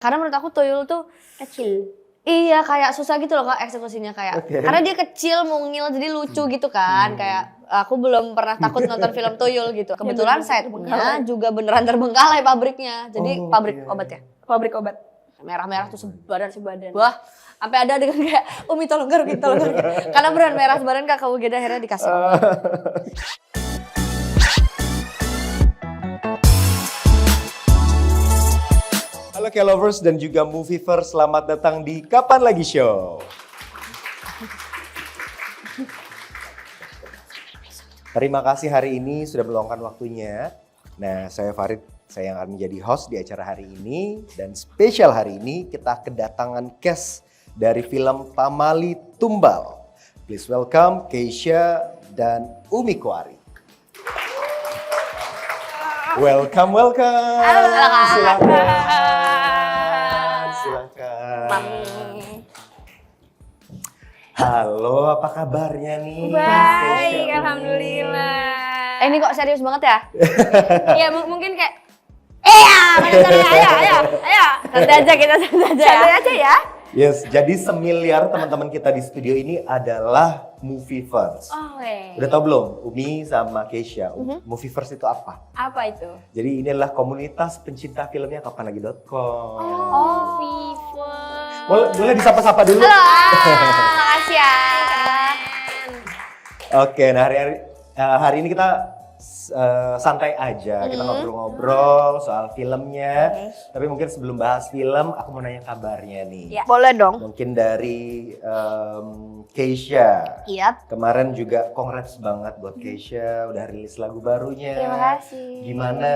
Karena menurut aku tuyul tuh Kecil. iya kayak susah gitu loh Kak eksekusinya kayak. Karena dia kecil, mungil, jadi lucu gitu kan. Kayak aku belum pernah takut nonton film tuyul gitu. Kebetulan setnya juga beneran terbengkalai pabriknya. Jadi pabrik obat ya? Pabrik obat. Merah-merah tuh sebadan. Wah, sampai ada dengan kayak Umi tolong garuk. Karena beneran merah sebadan Kak UGD akhirnya dikasih obat. Halo K-Lovers dan juga Movievers, selamat datang di Kapan Lagi Show. Terima kasih hari ini sudah meluangkan waktunya. Nah, saya Farid, saya yang akan menjadi host di acara hari ini. Dan spesial hari ini kita kedatangan cast dari film Pamali Tumbal. Please welcome Keisha dan Umi Kwari. Welcome. Silakan. Halo, apa kabarnya nih? Baik, alhamdulillah. Ini kok serius banget ya? Iya, mungkin kayak Ayo. Santai aja ya. Yes, jadi semiliar teman-teman kita di studio ini adalah Movievers. Udah tau belum, Umi sama Keisha, Movievers itu apa? Apa itu? Jadi ini adalah komunitas pencinta filmnya kapanlagi.com. Viva. Boleh disapa-sapa dulu? Halo, makasih ya. Oke, nah hari ini kita santai aja, kita ngobrol-ngobrol soal filmnya. Tapi mungkin sebelum bahas film, aku mau nanya kabarnya nih. Ya. Boleh dong. Mungkin dari Keisha. Iya. Kemarin juga congrats banget buat Keisha, udah rilis lagu barunya. Terima kasih. Gimana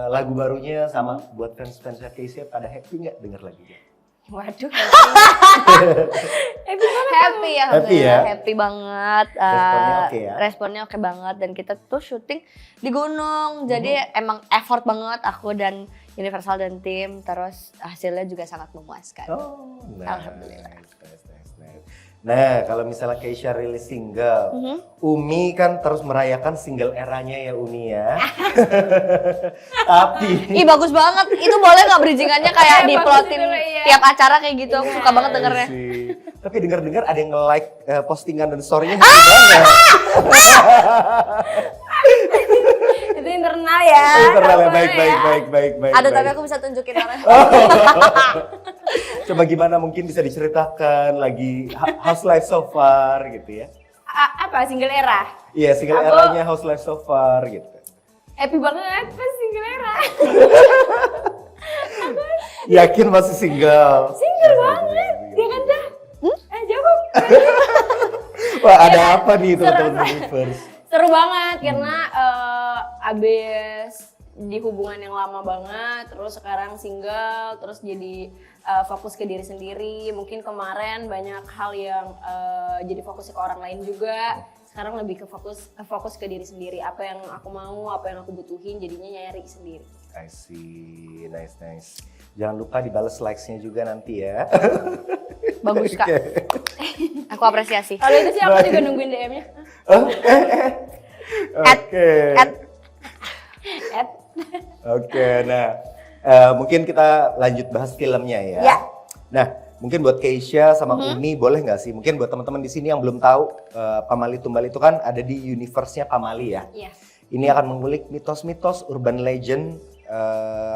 lagu barunya sama buat fans-fansnya Keisha pada happy nggak denger lagunya? Waduh. Happy ya, Happy ya? Happy banget. Responnya oke ya? Responnya oke banget dan kita tuh syuting di gunung. Jadi emang effort banget aku dan Universal dan tim. Terus hasilnya juga sangat memuaskan. Oh, Alhamdulillah. Nice. Nah, kalau misalnya Keisha rilis single, Umi kan terus merayakan single eranya ya Umi ya. Tapi Ih bagus banget. Itu boleh nggak bridgingannya kayak Bagus diplotin itu loh, iya. tiap acara kayak gitu. Aku suka banget dengernya. Tapi dengar-dengar ada yang nge-like postingan dan story-nya banget. Itu internal ya. Internal ya, Nggak boleh baik. Ada tapi aku bisa tunjukin orangnya. Coba gimana mungkin bisa diceritakan lagi House Life So Far gitu ya. Apa single era? Iya, single Aku- eranya House Life So Far gitu. Happy banget pas single era. Yakin masih single? Single banget. Dia kan dah. Jawab. Wah, ada apa nih teman-teman Movievers? Seru banget karena abis di hubungan yang lama banget, terus sekarang single, terus jadi fokus ke diri sendiri. Mungkin kemarin banyak hal yang jadi fokus ke orang lain juga. Sekarang lebih ke fokus ke diri sendiri. Apa yang aku mau, apa yang aku butuhin, jadinya nyari sendiri. I see, nice. Jangan lupa dibalas likes-nya juga nanti ya. Bagus Kak. Aku apresiasi. Kalau itu sih aku juga nungguin DM-nya. Oke, nah mungkin kita lanjut bahas filmnya ya. Ya. Nah, mungkin buat Keisha sama Umi boleh nggak sih? Mungkin buat teman-teman di sini yang belum tahu Pamali Tumbal itu kan ada di universe-nya Pamali ya. Iya. Ini akan mengulik mitos-mitos urban legend.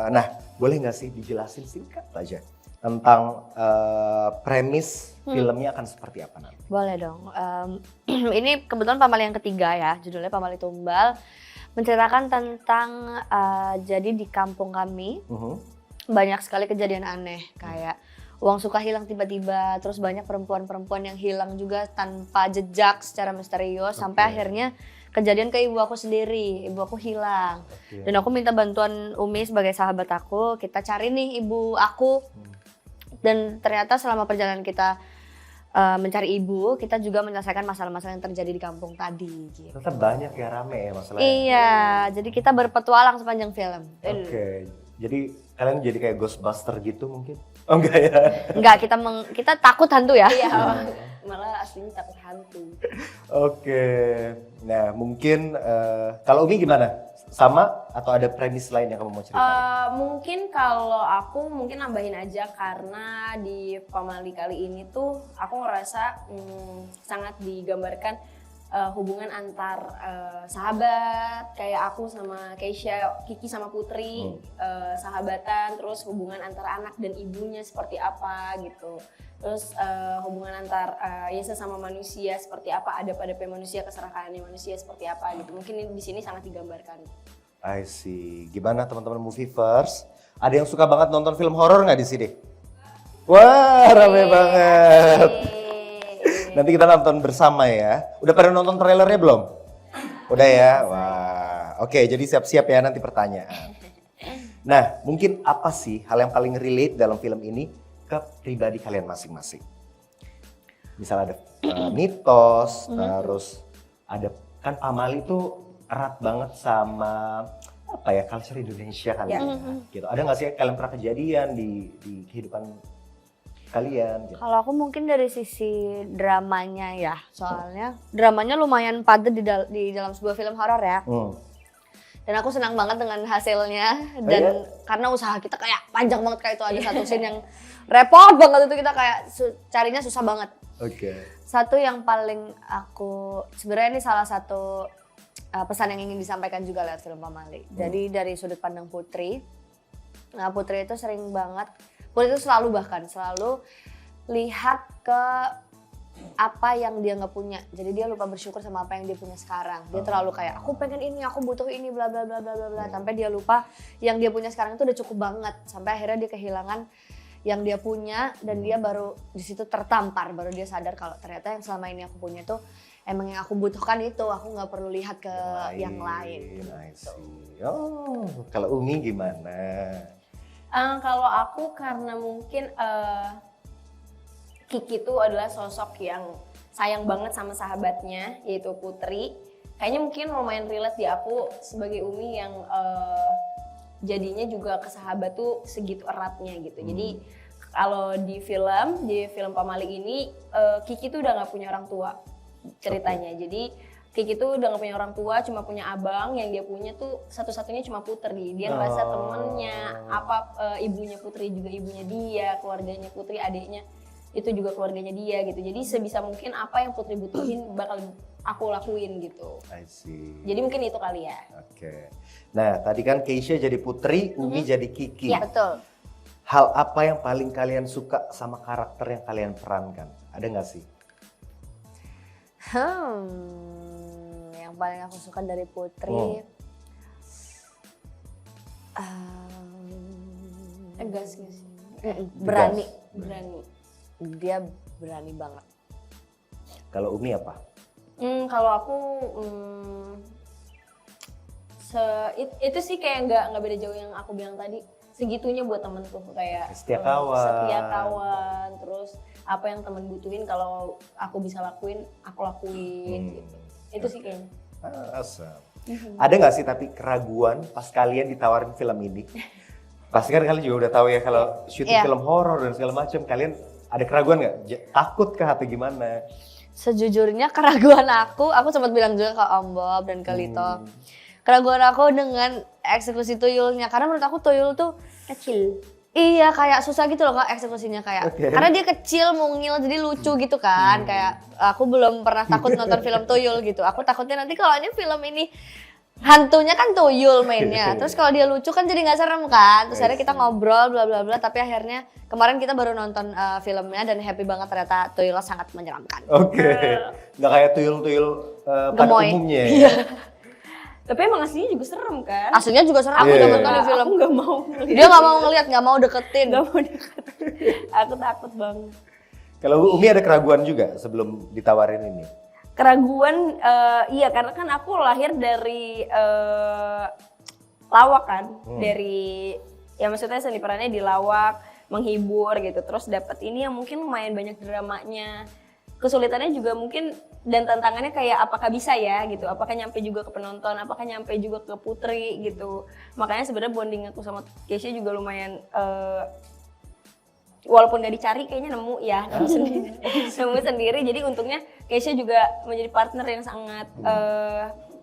Nah, boleh nggak sih dijelasin singkat aja tentang premis filmnya akan seperti apa nanti? Boleh dong. Ini kebetulan Pamali yang ketiga ya, judulnya Pamali Tumbal. Menceritakan tentang jadi di kampung kami banyak sekali kejadian aneh kayak uang suka hilang tiba-tiba, terus banyak perempuan-perempuan yang hilang juga tanpa jejak secara misterius sampai akhirnya kejadian ke ibu aku sendiri, ibu aku hilang. Dan aku minta bantuan Umi sebagai sahabat aku, kita cari nih ibu aku. Dan ternyata selama perjalanan kita mencari ibu, kita juga menyelesaikan masalah-masalah yang terjadi di kampung tadi. Gitu. Ternyata banyak ya, rame ya masalahnya. Iya, jadi kita berpetualang sepanjang film. Oke, jadi kalian jadi kayak Ghostbuster gitu mungkin? Oh enggak ya? Enggak, kita takut hantu ya. Iya. Malah aslinya takut hantu. Oke, nah mungkin kalau Umi gimana sama atau ada premis lain yang kamu mau ceritain? Mungkin kalau aku mungkin nambahin aja karena di Pamali kali ini tuh aku ngerasa sangat digambarkan hubungan antar sahabat kayak aku sama Keisha, Kiki sama Putri, sahabatan, terus hubungan antara anak dan ibunya seperti apa gitu. Terus hubungan antar ya sesama manusia seperti apa, adab-adabnya manusia, keserakahannya manusia seperti apa gitu. Mungkin di sini sangat digambarkan. I see. Gimana teman-teman Movievers? Ada yang suka banget nonton film horor nggak di sini? Wah, rame banget. Nanti kita nonton bersama ya. Udah pada nonton trailernya belum? Udah ya? Wah. Oke, jadi siap-siap ya nanti pertanyaan. Nah, mungkin apa sih hal yang paling relate dalam film ini ke pribadi kalian masing-masing? Misal ada mitos, terus ada kan Pamali tuh erat banget sama apa ya culture Indonesia kali ya. Gitu. Ada nggak sih kalian pernah kejadian di kehidupan kalian? Gitu? Kalau aku mungkin dari sisi dramanya ya, soalnya dramanya lumayan padat di dalam sebuah film horor ya. Dan aku senang banget dengan hasilnya dan karena usaha kita kayak panjang banget, kayak itu ada satu scene yang repot banget, itu kita kayak carinya susah banget. Oke. Satu yang paling aku sebenarnya ini salah satu pesan yang ingin disampaikan juga lewat film Pamali. Jadi dari sudut pandang Putri, nah Putri itu sering banget, Putri itu selalu lihat ke apa yang dia nggak punya. Jadi dia lupa bersyukur sama apa yang dia punya sekarang. Dia terlalu kayak aku pengen ini, aku butuh ini, bla bla bla bla bla bla. Sampai dia lupa yang dia punya sekarang itu udah cukup banget. Sampai akhirnya dia kehilangan yang dia punya dan dia baru di situ tertampar. Baru dia sadar kalau ternyata yang selama ini aku punya tuh emang yang aku butuhkan itu, aku nggak perlu lihat ke yang lain. Gitu. Oh, kalau Umi gimana? Kalau aku karena mungkin Kiki itu adalah sosok yang sayang banget sama sahabatnya yaitu Putri. Kayaknya mungkin lumayan relate di aku sebagai Umi yang jadinya juga ke sahabat tuh segitu eratnya gitu. Jadi kalau di film Pamali ini Kiki tuh udah nggak punya orang tua ceritanya. Jadi Kiki tuh udah gak punya orang tua, cuma punya abang, yang dia punya tuh satu-satunya cuma Putri. Dia ngerasa temennya, ibunya Putri juga ibunya dia, keluarganya Putri, adiknya itu juga keluarganya dia gitu. Jadi sebisa mungkin apa yang Putri butuhin bakal aku lakuin gitu. I see. Jadi mungkin itu kali ya. Oke. Nah tadi kan Keisha jadi Putri, Umi jadi Kiki. Iya betul. Hal apa yang paling kalian suka sama karakter yang kalian perankan? Ada nggak sih? Yang paling aku suka dari Putri, Tegas gak sih? berani. Dia Berani banget. Kalau Umi apa? Kalau aku itu sih kayak nggak beda jauh yang aku bilang tadi. Segitunya buat temen tuh kayak setia kawan, terus apa yang temen butuhin kalau aku bisa lakuin, aku lakuin gitu. Itu sih kayaknya. Awesome. Ada nggak sih tapi keraguan pas kalian ditawarin film ini? Pasti kan kalian juga udah tahu ya kalau syuting film horor dan segala macam, kalian ada keraguan nggak? Takut kah atau gimana? Sejujurnya keraguan aku sempat bilang juga ke Om Bob dan ke Lito. Keraguan aku dengan eksekusi tuyulnya, karena menurut aku tuyul tuh Kecil. iya kayak susah gitu loh Kak eksekusinya kayak. Karena dia kecil, mungil, jadi lucu gitu kan. Kayak aku belum pernah takut nonton film tuyul gitu. Aku takutnya nanti kalau ini film ini hantunya kan tuyul mainnya. Terus kalau dia lucu kan jadi nggak serem kan. Terus akhirnya kita ngobrol bla bla bla, tapi akhirnya kemarin kita baru nonton filmnya dan happy banget, ternyata tuyulnya sangat menyeramkan. Nggak kayak tuyul-tuyul pada Gemoy. umumnya ya. Tapi emang aslinya juga serem kan? Aslinya juga serem, aku udah nonton di film. Aku nggak mau ngeliat. Dia nggak mau ngeliat, nggak mau deketin. Nggak mau deket. Aku takut banget. Kalau Umi ada keraguan juga sebelum ditawarin ini? Keraguan, iya karena kan aku lahir dari lawak kan, dari ya maksudnya seni perannya di lawak, menghibur gitu, terus dapat ini yang mungkin lumayan banyak dramanya, kesulitannya juga mungkin dan tantangannya kayak apakah bisa ya gitu, apakah nyampe juga ke penonton, apakah nyampe juga ke Putri gitu, makanya sebenarnya bonding aku sama Keisha juga lumayan walaupun gak dicari kayaknya nemu sendiri jadi untungnya Keisha juga menjadi partner yang sangat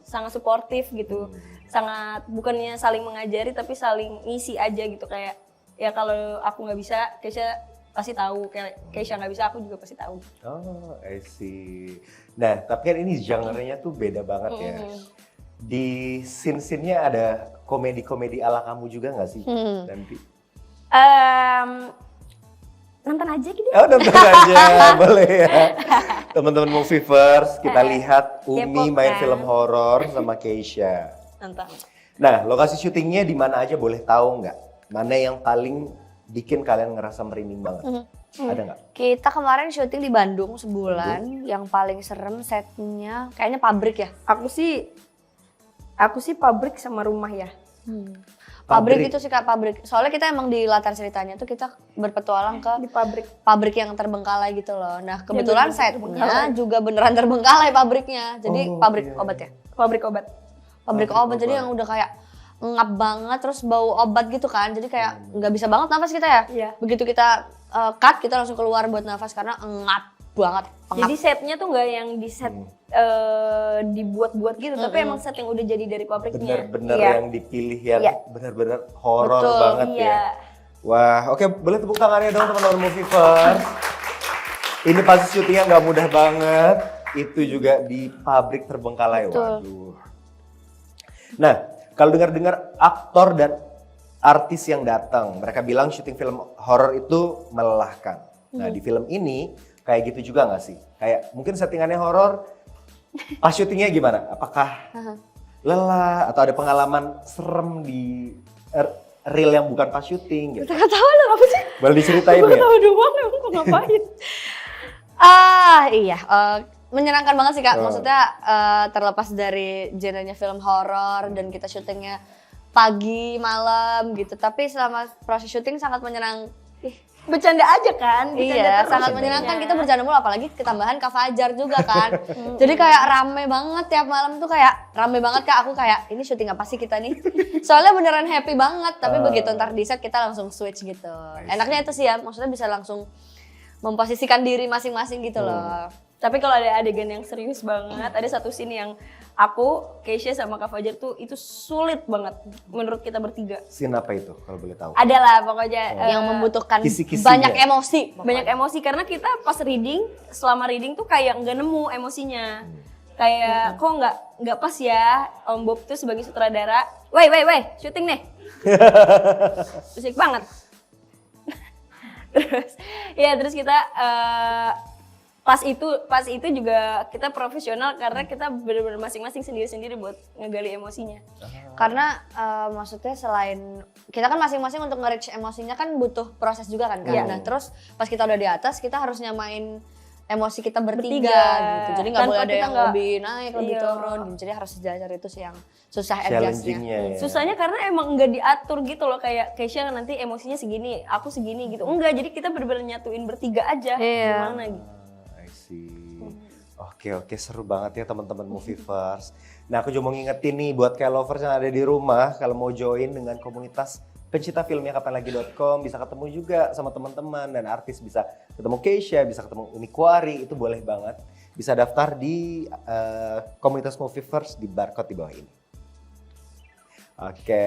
sangat suportif gitu. Sangat bukannya saling mengajari tapi saling ngisi aja gitu, kayak ya kalau aku nggak bisa, Keisha pasti tahu, kayak Keisha nggak bisa, aku juga pasti tahu. Oh, I see. Nah, tapi kan ini genre-nya tuh beda banget ya. Di scene-scene-nya ada komedi-komedi ala kamu juga nggak sih nanti? Nonton aja gitu. Oh, nonton aja, boleh ya. Teman-teman Movieverse, kita lihat Umi main film horor sama Keisha. Nonton. Nah, lokasi syutingnya di mana aja, boleh tahu nggak? Mana yang paling bikin kalian ngerasa merinding banget? Ada nggak? Kita kemarin syuting di Bandung sebulan, yang paling serem setnya kayaknya pabrik ya. Aku sih pabrik sama rumah ya. Pabrik itu sih Kak, pabrik. Soalnya kita emang di latar ceritanya tuh kita berpetualang ke Di pabrik. pabrik yang terbengkalai gitu loh. Nah kebetulan setnya juga beneran terbengkalai pabriknya. Jadi pabrik obat ya? Pabrik obat. Pabrik obat, jadi yang udah kayak ngap banget, terus bau obat gitu kan. Jadi kayak nggak bisa banget nafas kita ya. Iya. Begitu kita cut, kita langsung keluar buat nafas karena ngap banget. Pengap. Jadi setnya tuh nggak yang di set dibuat-buat gitu, tapi emang set yang udah jadi dari pabriknya. Bener-bener Iya. yang dipilih yang Iya. bener-bener horor Betul, banget Iya. ya. Wah, oke, boleh tepuk tangannya dong teman-teman Movieverse. Ini pasti syutingnya nggak mudah banget. Itu juga di pabrik terbengkalai. Betul. Waduh. Nah, kalau dengar-dengar aktor dan artis yang datang, mereka bilang syuting film horor itu melelahkan. Nah, di film ini kayak gitu juga nggak sih? Kayak mungkin settingannya horor, pas syutingnya gimana? Apakah lelah atau ada pengalaman serem di reel yang bukan pas syuting gitu? Gak tahu loh apa sih? Boleh diceritain Gue ya? tahu doang, emang kok ngapain? Iya, menyenangkan banget sih Kak. Maksudnya terlepas dari genrenya film horor dan kita syutingnya pagi, malam gitu. Tapi selama proses syuting sangat menyenangkan. Bercanda aja kan? Bercanda Iya, terus sangat syutingnya. menyenangkan, kita bercanda mulu, apalagi ketambahan Kak Fajar juga kan. Jadi kayak rame banget tiap malam tuh, kayak rame banget Kak. Aku kayak ini syuting apa sih kita nih? Soalnya beneran happy banget, tapi begitu ntar di set kita langsung switch gitu. Enaknya itu sih ya, maksudnya bisa langsung memposisikan diri masing-masing gitu loh. Tapi kalau ada adegan yang serius banget, ada satu scene yang aku, Keisha sama Kak Fajar tuh itu sulit banget menurut kita bertiga. Scene apa itu kalau boleh tahu? Adalah pokoknya Yang membutuhkan Kisi-kisinya. banyak emosi. banyak emosi, karena kita pas reading, selama reading tuh kayak nggak nemu emosinya. Kayak kok nggak pas ya Om Bob tuh sebagai sutradara. Woi, syuting nih. Musik banget. terus kita pas itu juga kita profesional karena kita benar-benar masing-masing sendiri-sendiri buat ngegali emosinya. Karena maksudnya selain kita kan masing-masing untuk nge-reach emosinya kan butuh proses juga kan. Iya. Nah terus pas kita udah di atas, kita harus nyamain emosi kita bertiga gitu. Jadi nggak Tanpa boleh ada kita yang nggak- lebih naik, lebih Iya. turun. Jadi harus sejajar, itu sih yang susah adjustnya. Challenging-nya ya. Susahnya karena emang nggak diatur gitu loh, kayak Keisha nanti emosinya segini, aku segini gitu. Enggak, jadi kita benar-benar nyatuin bertiga aja. Iya. Gimana gitu. I see. Oke, seru banget ya teman-teman Movieverse. Nah, aku cuma mau ngingetin nih buat kayak lovers yang ada di rumah, kalau mau join dengan komunitas pencinta filmnya kapanlagi.com, bisa ketemu juga sama teman-teman dan artis, bisa ketemu Keisha, bisa ketemu Umi Kwari, itu boleh banget. Bisa daftar di komunitas Movieverse di barcode di bawah ini. Oke.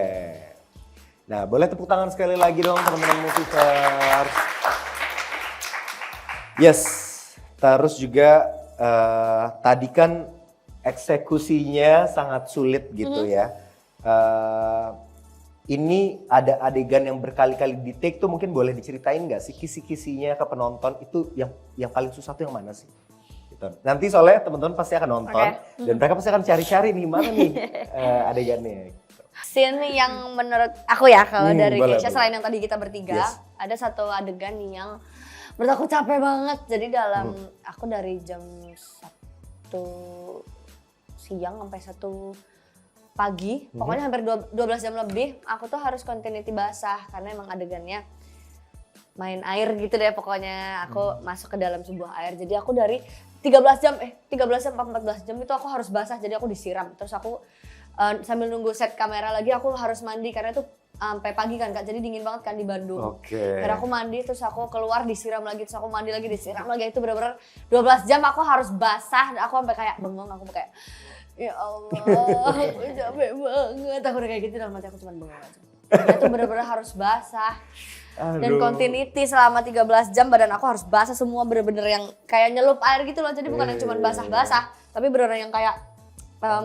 Nah, boleh tepuk tangan sekali lagi dong teman-teman Movieverse. Yes. Terus juga tadi kan eksekusinya sangat sulit gitu ya. Ini ada adegan yang berkali-kali di take tuh, mungkin boleh diceritain nggak sih kisi-kisinya ke penonton itu yang paling susah tuh yang mana sih? Gitu. Nanti soalnya teman-teman pasti akan nonton dan mereka pasti akan cari-cari nih mana nih adegannya. Scene yang menurut aku ya, kalau dari boleh, Keisha boleh. selain yang tadi kita bertiga, ada satu adegan nih yang menurut aku capek banget. Jadi dalam aku dari jam 1 siang sampai 1 pagi, pokoknya hampir 12 jam lebih, aku tuh harus continuity basah karena emang adegannya main air gitu deh pokoknya. Aku masuk ke dalam sebuah air, jadi aku dari 13 jam 14 jam itu aku harus basah, jadi aku disiram. Terus aku sambil nunggu set kamera lagi, aku harus mandi karena itu sampai pagi kan Kak, jadi dingin banget kan di Bandung. Karena aku mandi, terus aku keluar disiram lagi, terus aku mandi lagi disiram lagi, itu bener-bener 12 jam aku harus basah. Aku sampai kayak bengong, aku kayak Ya Allah, aku capek banget. Aku udah kayak gitu dalam hati aku cuma bengong aja. Itu bener-bener harus basah. Dan continuity selama 13 jam badan aku harus basah semua, bener-bener yang kayak nyelup air gitu loh. Jadi bukan yang cuma basah-basah, tapi beneran yang kayak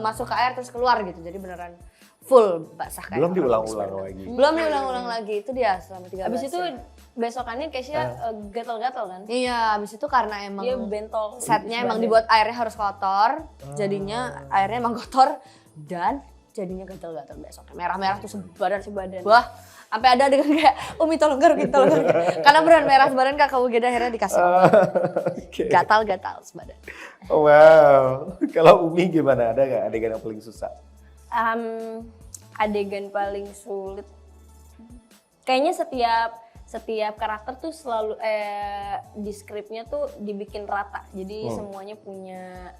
masuk ke air terus keluar gitu. Jadi beneran full basah kayak. Belum diulang-ulang lagi. Belum diulang-ulang lagi, itu dia selama 13 Abis itu jam. besokannya Keisha gatal-gatal kan? Iya, abis itu karena emang Dia bentol. setnya emang dibuat airnya harus kotor, jadinya airnya emang kotor dan jadinya gatal-gatal besoknya. Merah-merah tuh sebadan. Wah, sampai ada dengan kayak Umi tolong garuk. Karena beneran merah sebadan Kak Ugeda akhirnya dikasih Oke. gatal-gatal sebadan. Wow. Kalau Umi gimana? Ada nggak adegan yang paling susah? Adegan paling sulit. Kayaknya setiap karakter tuh selalu di skripnya tuh dibikin rata. Jadi semuanya punya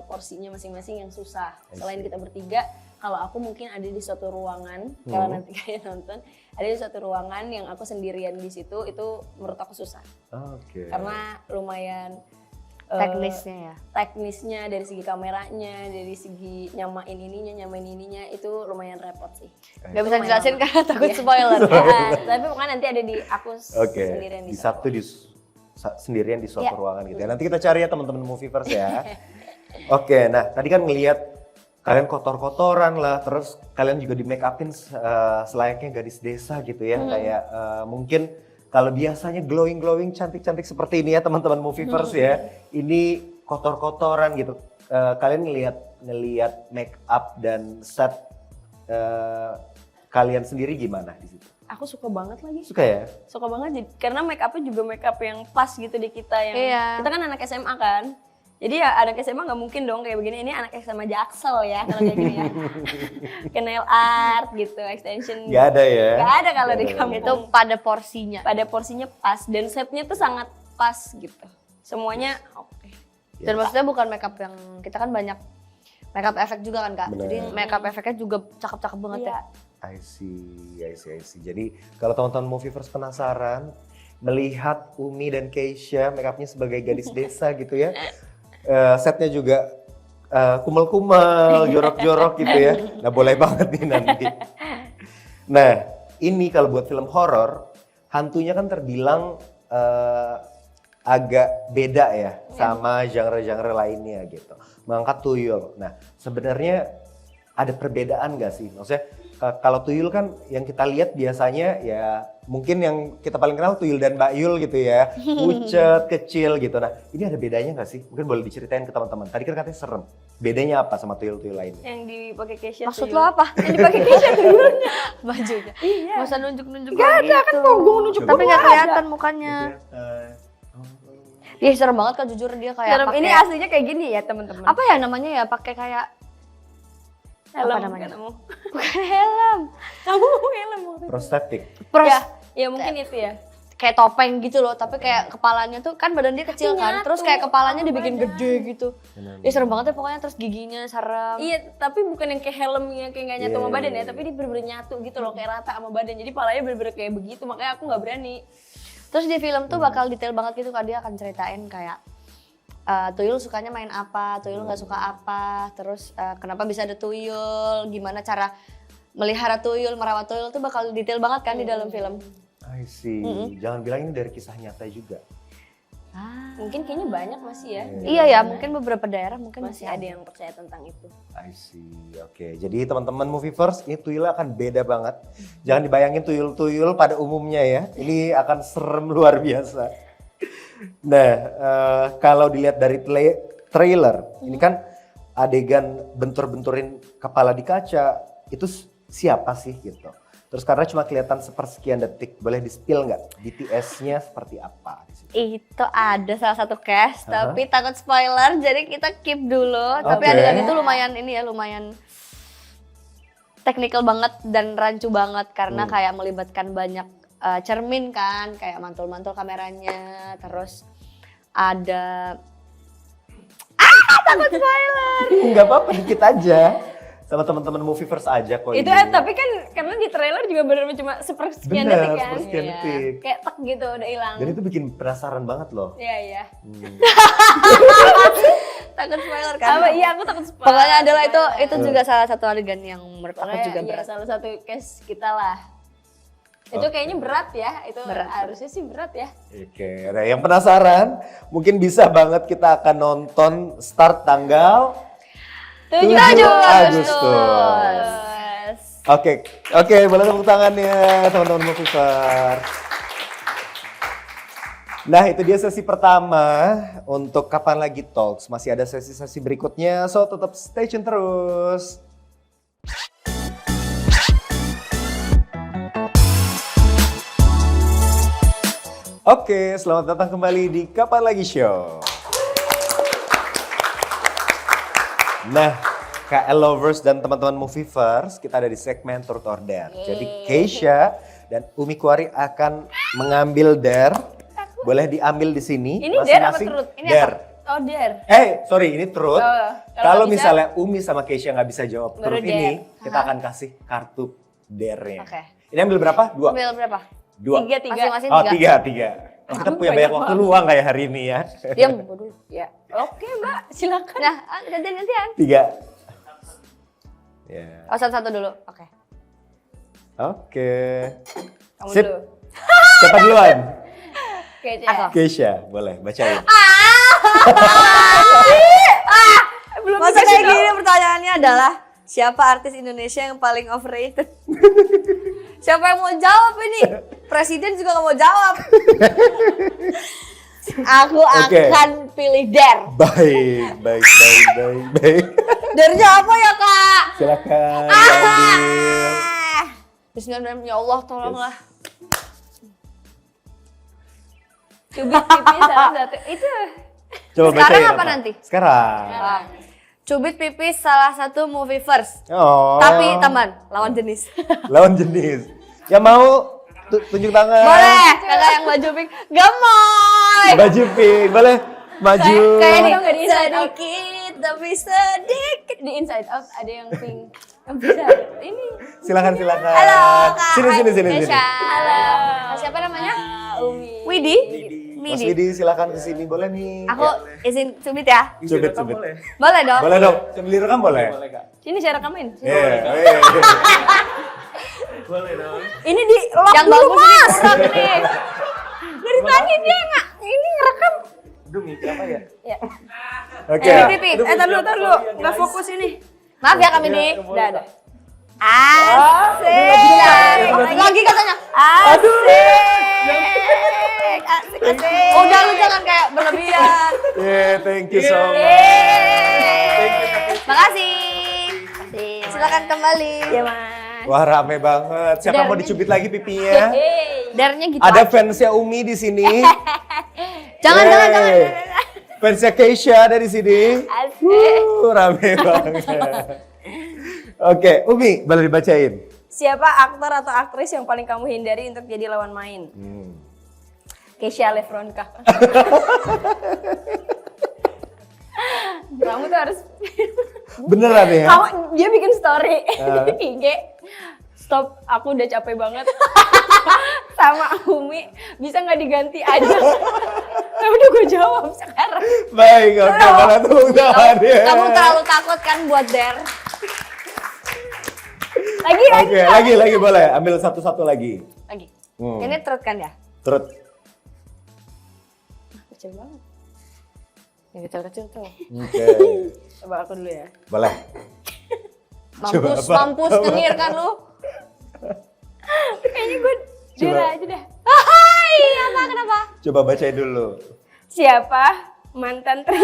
porsinya masing-masing yang susah. Selain kita bertiga, kalau aku mungkin ada di suatu ruangan, kalau nanti kalian nonton, ada di suatu ruangan yang aku sendirian di situ, itu menurut aku susah. Oke. Karena lumayan Teknisnya ya. dari segi kameranya, dari segi nyamain ininya itu lumayan repot sih. Gak bisa jelasin karena takut spoiler. Tapi pokoknya nanti ada di aku sendirian di Sabtu sendirian di suatu ruangan gitu ya. Nanti kita cari ya teman-teman Movieverse ya. Oke, nah tadi kan ngelihat kalian kotor-kotoran lah, terus kalian juga di make upin selayaknya gadis desa gitu ya. Kayak mungkin kalau biasanya glowing cantik-cantik seperti ini ya teman-teman Movieverse ya. Ini kotor-kotoran gitu. Kalian ngelihat make up dan set kalian sendiri gimana di situ? Aku suka banget lagi. Suka ya? Suka banget karena make upnya juga make up yang pas gitu di kita yang kita kan anak SMA kan. Jadi ya anak SMA nggak mungkin dong kayak begini. Ini anak SMA Jaksel ya kalau kayak gini ya. Ke nail art gitu, extension. Gak ada ya? Gak ada kalau di kampung. Itu pada porsinya. Pada porsinya pas dan setnya tuh sangat pas gitu. Semuanya oke. Dan maksudnya bukan makeup yang kita kan banyak makeup efek juga kan Kak. Bener. Jadi makeup efeknya juga cakep-cakep banget ya. I see. Jadi kalau teman-teman Movieverse penasaran melihat Umi dan Keisha make upnya sebagai gadis desa gitu ya. Setnya juga kumel-kumel, jorok-jorok gitu ya. Nah boleh banget nih nanti. Nah ini kalau buat film horor, hantunya kan terbilang agak beda ya sama genre-genre lainnya gitu. Mengangkat tuyul. Nah sebenarnya ada perbedaan nggak sih? Maksudnya kalau tuyul kan yang kita lihat biasanya ya mungkin yang kita paling kenal tuyul dan Mbak Yul gitu ya. Pucet, kecil gitu. Nah ini ada bedanya nggak sih? Mungkin boleh diceritain ke teman-teman. Tadi kan katanya serem. Bedanya apa sama tuyul-tuyul lainnya? Yang dipakai Keisha. Maksud lo apa? Yang dipakai Keisha tuyulnya. Bajunya. Iya. Gak usah nunjuk-nunjuk Gak lagi ada kan gitu. mau gue nunjuk. Tapi gak kelihatan mukanya. Kelihatan. Dia serem banget Kak jujur dia kayak Serem. pakai Ini aslinya kayak gini ya teman-teman. apa ya namanya ya, pakai kayak helm apa namanya? kamu? bukan helm. Kamu helm waktu itu. Prostetik. Ya mungkin itu ya. Kayak topeng gitu loh, tapi kayak kepalanya tuh kan badan dia kecil kan, nyatu terus kayak kepalanya sama dibikin badan. gede gitu. Ya serem banget ya pokoknya, terus giginya serem. Iya, tapi bukan yang kayak helm yang kayak nggak nyatu sama Iya, badan iya, ya, tapi dia bener-bener nyatu gitu loh, kayak rata sama badan. Jadi palanya bener-bener kayak begitu, makanya aku nggak berani. Terus di film tuh bakal detail banget gitu Kak, dia akan ceritain kayak tuyul sukanya main apa, tuyul nggak suka apa, terus kenapa bisa ada tuyul, gimana cara melihara tuyul, merawat tuyul tuh bakal detail banget kan di dalam film. I see. Jangan bilang ini dari kisah nyata juga. Mungkin kayaknya banyak masih ya. Iya ya, mungkin beberapa daerah mungkin Masih ada yang percaya tentang itu. I see. Oke, jadi teman-teman Movieverse, ini tuyulnya akan beda banget. Jangan dibayangin tuyul-tuyul pada umumnya ya. Ini akan serem luar biasa. Nah, kalau dilihat dari trailer, ini kan adegan bentur-benturin kepala di kaca, itu siapa sih gitu? Terus karena cuma kelihatan sepersekian detik, boleh di-spill nggak BTS-nya seperti apa di situ? Itu ada salah satu cast, tapi takut spoiler, jadi kita keep dulu. Tapi adegan itu lumayan ini ya, lumayan technical banget dan rancu banget karena kayak melibatkan banyak cermin kan, kayak mantul-mantul kameranya, terus ada takut spoiler. Nggak apa-apa, dikit aja. Sama teman-teman Movieverse aja kok Itu ini. tapi kan karena di trailer juga bener-bener cuma sepersekian Bener, detik kan. sepersekian Iya. detik. Kayak tek gitu udah hilang. Dan itu bikin penasaran banget loh. Iya. Takut spoiler kan? Apa? Iya, aku takut spoiler. Pokoknya adalah itu juga salah satu adegan yang menurut aku juga Iya, berat. salah satu case kita lah. Itu kayaknya berat ya, itu Berat. harusnya sih berat ya. Oke, nah yang penasaran mungkin bisa banget kita akan nonton start tanggal 7 Agustus. Agustus. Oke, boleh tepuk tangannya teman-teman Moviver. Nah itu dia sesi pertama untuk Kapan Lagi Talks. Masih ada sesi-sesi berikutnya, so tetap stay tune terus. Oke, selamat datang kembali di Kapan Lagi Show. Nah, KL Lovers dan teman-teman Movivers, kita ada di segmen Truth or Dare. Jadi Keisha dan Umi Kuari akan mengambil dare. Boleh diambil di sini. Ini dare apa masing-masing. truth? Ini Dare. Oh, dare. Sorry, ini truth. Kalau Kalau nggak bisa, misalnya Umi sama Keisha nggak bisa jawab baru truth ini, dare. kita akan kasih kartu dare-nya. Oke. Ini ambil berapa? Dua. Ambil berapa? Dua. Tiga. Masing-masing Oh, 3. tiga. Oh, kita punya banyak waktu luang kayak hari ini ya. Diam dulu. Ya, oke Mbak, silakan. Nah, gantian. 3. Ya. Oh, satu-satu dulu. Oke. Oke. Kamu Sip. dulu. Siapa duluan? Oke, Aku. Keisha, boleh bacain. Belum Masa dikasih kayak tahu. gini pertanyaannya adalah siapa artis Indonesia yang paling overrated? Siapa yang mau jawab ini? Presiden juga gak mau jawab. Aku Oke. akan pilih Dare. Baik. Dare-nya apa ya, Kak? Silakan diambil. Bismillahirrahmanirrahim. Ya Allah, tolonglah. Cubit pipi salah satu. Itu. Coba Sekarang bacain apa nanti? Sekarang. Ah. Cubit pipis salah satu Movivers. Oh. Tapi teman, lawan jenis. Lawan jenis. Yang mau tunjuk tangan. Boleh, kakak yang baju pink. Gemoy. Baju pink, boleh maju. Kayak Atau nggak di Inside Out? sedikit demi sedikit. Di Inside Out ada yang pink. Yang bisa. Ini. Silakan. Halo, Kak. Sini. Keisha. Halo. Siapa namanya? Umi. Widi. Mas Midi. Widi silakan ke sini boleh nih. Aku izin cubit ya. Cubit. Boleh dong. Boleh dong. Sambil direkam boleh? Sini saya rekamin. Iya. Ini di lock Yang dulu, bagus ini Mas. kurang nih. Dari tadi dia nggak ini ngerekam. Aduh, siapa ya? Ya. Oke. Pipi. Tar dulu. Nggak fokus ini. Maaf ya kami nih. Udah ada. Asik. Lagi katanya. Asik. Udah lu jangan kayak berlebihan. Yeah, thank you so much. Makasih. Silakan kembali. Ya, Mas. Wah, rame banget. Siapa mau dicubit lagi pipinya? Hey. Darnya gitu. Ada aja. fansnya Umi di sini. Jangan. Fansnya Keisha ada di sini. Asik. Rame banget. Oke, Umi, boleh dibacain. Siapa aktor atau aktris yang paling kamu hindari untuk jadi lawan main? Keisha Lefronka. Kamu tuh harus Beneran ya? dia bikin story IG. Stop, aku udah capek banget sama Umi. Bisa nggak diganti aja? Nah, udah gue jawab sekarang. Baik, oke. Mana tepuk tangan ya? Kamu terlalu takut kan buat Dare. Lagi. Oke, lagi boleh. Ambil satu-satu lagi. Lagi. Hmm. Ini truth kan ya? Terus. Kecil banget. Yang kecil-kecil tuh. Oke. Coba aku dulu ya. Boleh. Coba apa? Mampus nyengir kan lu. Kayaknya gue Coba. jera aja deh. Hai, kenapa? Coba bacain dulu. Siapa mantan tri?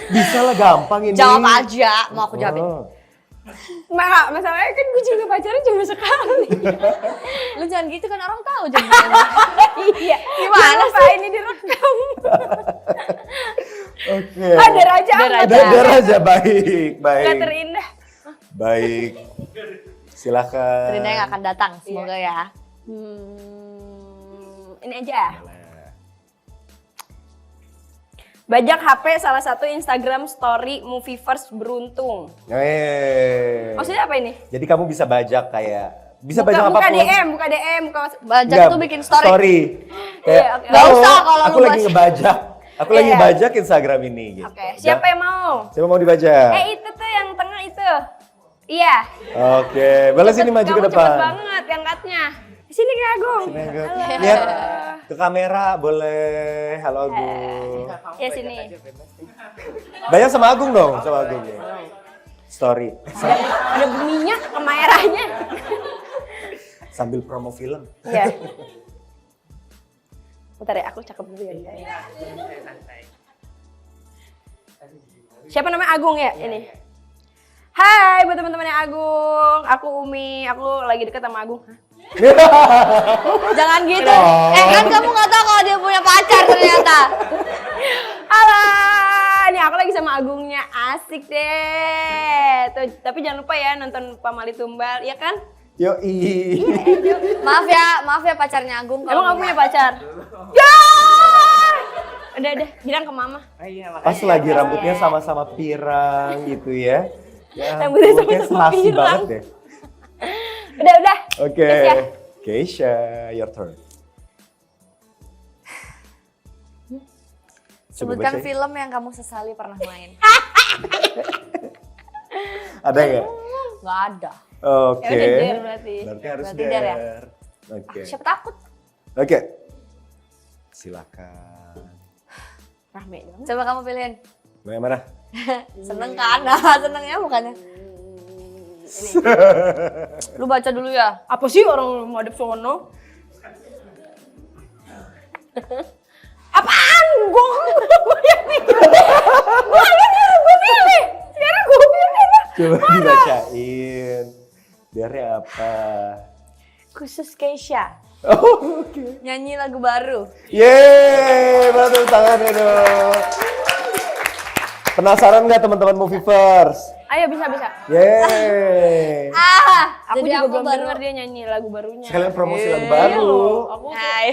Bisa lah, gampang ini. Jawab aja, mau aku jawabin. Oh. Masalahnya kan gue juga pacaran cuma sekali. Lu jangan gitu kan orang tahu jadinya. Iya. Gimana sih? Ini direkam. Oke. Ada raja. Ada raja, baik. Gak terindah. Baik. Silakan. Terindah yang akan datang, semoga ya. Ini aja. Bajak HP salah satu Instagram story Movivers beruntung. Maksudnya apa ini? Jadi kamu bisa bajak kayak bisa Buka bajak apapun. buka DM, buka Bajak Enggak, tuh bikin story. Kayak, Iya, oke. Nggak "Halo, usah kalau aku lu lagi ngebajak. Aku lagi bajak Instagram ini gitu. Oke, siapa yang mau? Siapa mau dibajak? Itu tuh yang tengah itu. Iya. Oke, balas ini maju ke Kamu depan. cepet banget angkatnya. Sini Kak Agung. Sini, Agung. Halo. Lihat ke kamera boleh. Halo Agung. Ya sini. Banyak sama Agung dong, sama Agung ya. Story. Ada bunyinya, kameranya. Sambil promo film. Iya. Bentar ya, aku cakep dulu ya. Siapa namanya Agung ya ini? Hai buat teman-temannya Agung, aku Umi, aku lagi deket sama Agung. Jangan gitu. Kan kamu nggak tahu kalau dia punya pacar ternyata. Alah, ini aku lagi sama Agungnya, asik deh. Tuh, tapi jangan lupa ya nonton Pamali Tumbal, ya kan? Yoi. Maaf ya pacarnya Agung. Emang kamu punya pacar? Ya! Udah, bilang ke mama. Pas lagi rambutnya sama-sama pirang gitu ya. Ya, Rambutnya ampun, kayak sama-sama selasih pirang. banget deh. Udah. Oke, Keisha. Keisha, your turn. Sebutkan bacain. film yang kamu sesali pernah main. Ada nggak? Nggak ada. Oke. Ya udah, Der, berarti. harus Berarti Der ya? Der. Oke. Siapa takut? Oke. Silakan. Rame dong. Coba kamu pilihin. Mau yang mana? Seneng kan? Senengnya bukannya. Lu baca dulu ya. Apa sih orang madep sono? Apaan? Gue pilih. Sekarang gue pilih. Coba dibacain. Dernya apa? Khusus Keisha. Oh, oke. Nyanyi lagu baru. Yeay, bantu tangannya dong. Penasaran nggak teman-teman Movieverse? Ayo bisa. Yeay. Aku Jadi juga aku belum baru- denger dia nyanyi lagu barunya. Sekalian promosi lagu baru. Aku Hai.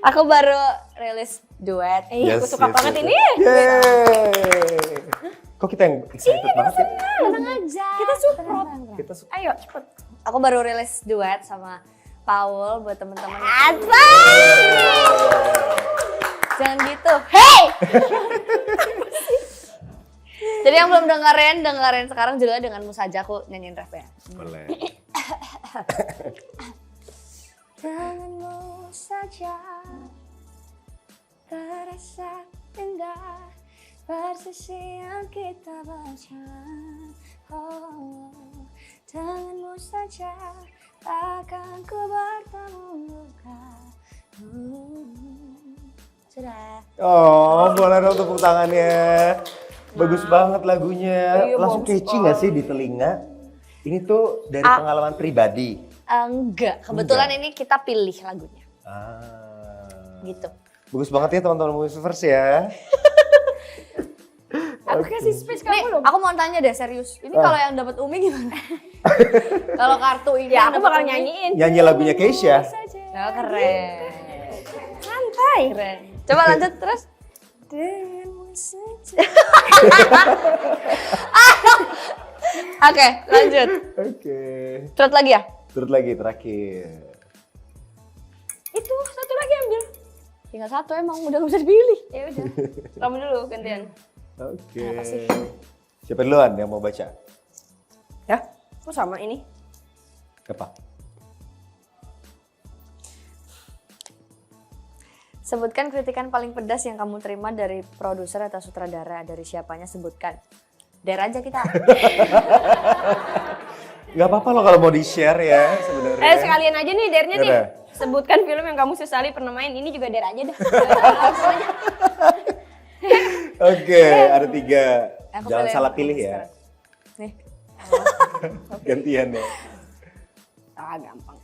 Aku baru rilis duet. aku suka banget ini. Yeay. Kok kita yang excited banget ya? Tenang aja. Kita support. Kita su- Ayo cepet. Aku baru rilis duet sama Paul buat temen-temen. Jangan gitu. Hey! Jadi yang belum dengerin sekarang juga dengan Musaja aku nyanyiin ref ya. Boleh. Denganmu saja terasa indah persisi yang kita baca. Oh, denganmu saja akan ku bertemu luka. Sudah. Oh, boleh dong tepuk tangannya. Bagus banget lagunya. Iya, Langsung bagus catchy nggak sih di telinga? Ini tuh dari pengalaman pribadi. Enggak, kebetulan ini kita pilih lagunya. Gitu. Bagus banget ya teman-teman Movieverse ya. Aku kasih space Nih, kamu loh. aku mau tanya deh serius. Ini kalau yang dapat Umi gimana? Kalau kartu ini Ya yang aku dapet bakal Umi. nyanyiin. Nyanyi lagunya Keisha. Ya keren. Santai. Keren. Coba lanjut terus. Denganmu saja. Oke, lanjut. Oke. Trot lagi ya? Terus lagi terakhir. Itu satu lagi ambil. Tinggal satu emang udah gak bisa dipilih. Ya udah. Kamu dulu gantian. Oke. Apa sih? Siapa duluan yang mau baca? Ya? Kok sama ini? Apa? Sebutkan kritikan paling pedas yang kamu terima dari produser atau sutradara. Dari siapanya sebutkan. Der aja kita. Gak apa-apa loh kalau mau di-share ya sebenarnya. Sekalian aja nih dernya nih. Yaudah. Sebutkan film yang kamu sesali pernah main. Ini juga der aja dah. Langsung aja. Oke, ada 3. Aku Jangan pilih salah yang pilih ya. sekarang. Nih. Gantian ya. Gampang.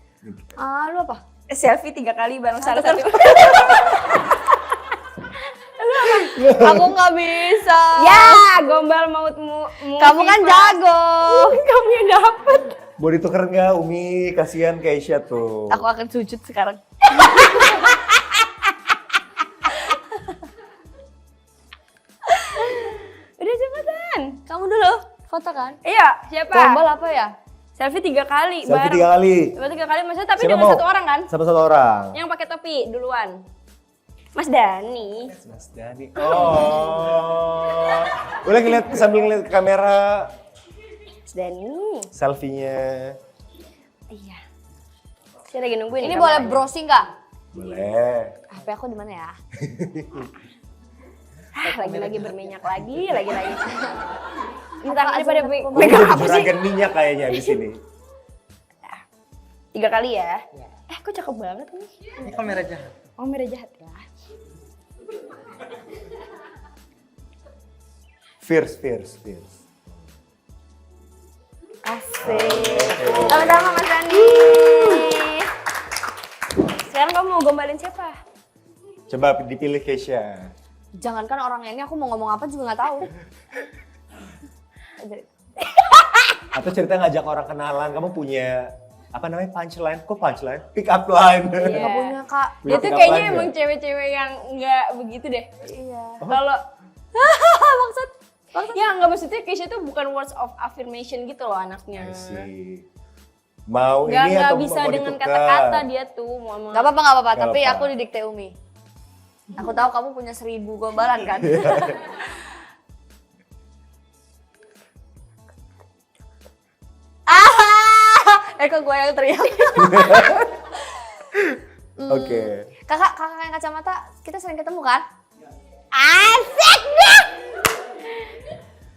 Lu apa? Selfie 3 kali bareng salah satu. Aku nggak bisa. Ya, gombal mautmu. Kamu kan jago. Kamu yang dapet. Mau ditukar nggak Umi? Kasihan Keisha tuh. Aku akan sujud sekarang. Udah cepetan. Kamu dulu foto kan? Iya, siapa? Gombal apa ya? Selfie 3 kali Selfie 3 kali. Selfie 3 kali maksudnya tapi Siapa dengan mau? satu orang kan? Sama satu orang. Yang pakai topi duluan. Mas Dani. Mas Dani. Oh. Boleh ngeliat sambil ngeliat kamera Mas Dani. selfie-nya. Iya. Saya lagi nungguin. Ini boleh browsing nggak? Boleh. HP aku di mana ya? Lagi-lagi berminyak lagi. Bentar, Apa daripada aja Ini megang jadi apa sih? juragan minyak kayaknya di sini. 3 kali ya. Kok cakep banget nih. Ini kamera jahat. Oh, merah jahat ya. Fierce. Asik. Sama-sama Mas Dani. Sekarang kamu mau gombalin siapa? Coba dipilih Keisha. Jangankan orang ini, aku mau ngomong apa juga nggak tahu. Atau cerita ngajak orang kenalan, kamu punya apa namanya punchline? Kok punchline? Pick up line. Iya. Nggak punya kak. Punya Dia tuh pick up kayaknya line emang nggak? cewek-cewek yang nggak begitu deh. Iya. Kalau Maksud? ya nggak, maksudnya Keisha tuh bukan words of affirmation gitu loh anaknya. I see. Mau Nggak ini atau bisa mau dengan ditukar? kata-kata dia tuh mau. Gak apa-apa. Nggak Tapi apa. aku didikte Umi. Aku tahu kamu punya 1000 gombalan kan? Kok gue yang teriak? Oke. Kakak yang kacamata, kita sering ketemu kan? Asik dah!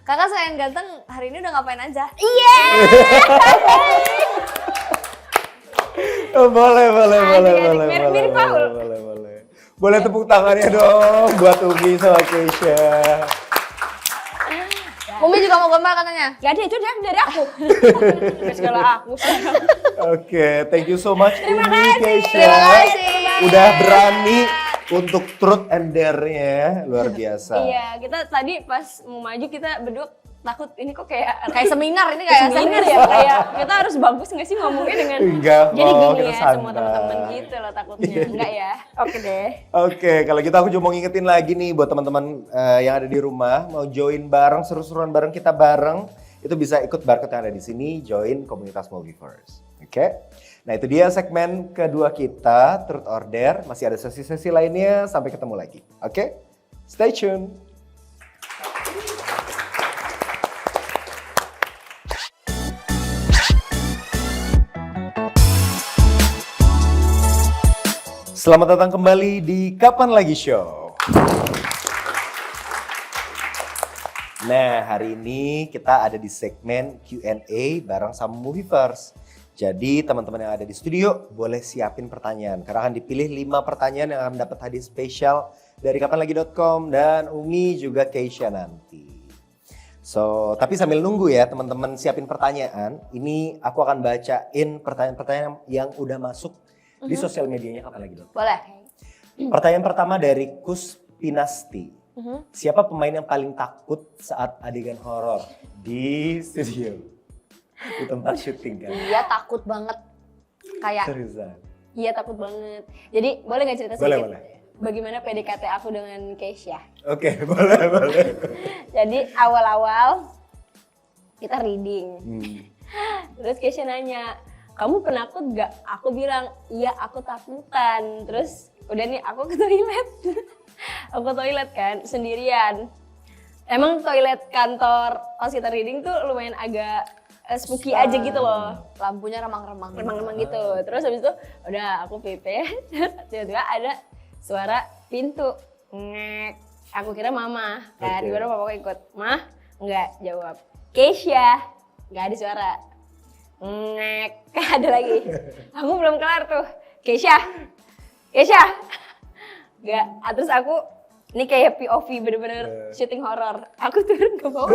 Kakak selain ganteng, hari ini udah ngapain aja? Iya. Oh, boleh. Mirip Paul. Boleh. Boleh tepuk tangannya dong buat Umi sama Keisha. Umi juga mau gombal katanya. Gak ada, itu dari aku. Segala aku. Oke, thank you so much Umi, Keisha. Terima kasih. Udah berani untuk truth and dare-nya, luar biasa. Iya, kita tadi pas mau maju kita berdua takut ini kok kayak Seminar ini kayak seminar ya, kayak kita harus bagus nggak sih ngomongnya dengan Enggak jadi kok, gini kita ya santai. semua teman-teman gitu loh takutnya. Enggak ya? Oke deh. Oke, kalau gitu aku cuma mau ngingetin lagi nih buat teman-teman yang ada di rumah, mau join bareng, seru-seruan bareng kita bareng, itu bisa ikut barcode yang ada di sini, join komunitas Movieverse. Oke, nah itu dia segmen kedua kita, Truth or Dare. Masih ada sesi-sesi lainnya, sampai ketemu lagi. Oke, stay tune. Selamat datang kembali di Kapan Lagi Show. Nah, hari ini kita ada di segmen Q&A bareng sama Movieverse. Jadi teman-teman yang ada di studio boleh siapin pertanyaan. Karena akan dipilih 5 pertanyaan yang akan dapat hadiah spesial dari kapanlagi.com dan Umi juga Keisha nanti. So, tapi sambil nunggu ya teman-teman siapin pertanyaan. Ini aku akan bacain pertanyaan-pertanyaan yang udah masuk di sosial medianya kapanlagi.com. Boleh. Pertanyaan pertama dari Kus Pinasti. Siapa pemain yang paling takut saat adegan horor di studio? Di tempat syuting kan? Dia takut banget. Kayak Seriusan? Iya takut banget. Jadi boleh nggak cerita sedikit? Boleh. Bagaimana PDKT aku dengan Keisha? Oke, boleh. Jadi awal-awal kita reading. Hmm. Terus Keisha nanya, kamu penakut gak? Aku bilang, iya aku takutan. Terus udah nih aku ke toilet. Aku ke toilet kan, sendirian. Emang toilet kantor pas kita reading tuh lumayan agak spooky aja gitu loh. lampunya remang-remang. Remang-remang gitu. Terus habis itu udah aku pipis, tiba-tiba ada suara pintu. Ngek. Aku kira mama kan, Oke. baru papa ikut. Mah? Enggak, jawab. Keisha. Enggak ada suara. Ngek. Ada lagi. Aku belum kelar tuh. Keisha. Enggak. Terus aku ini kayak POV bener-bener syuting horor. Aku turun ke bawah.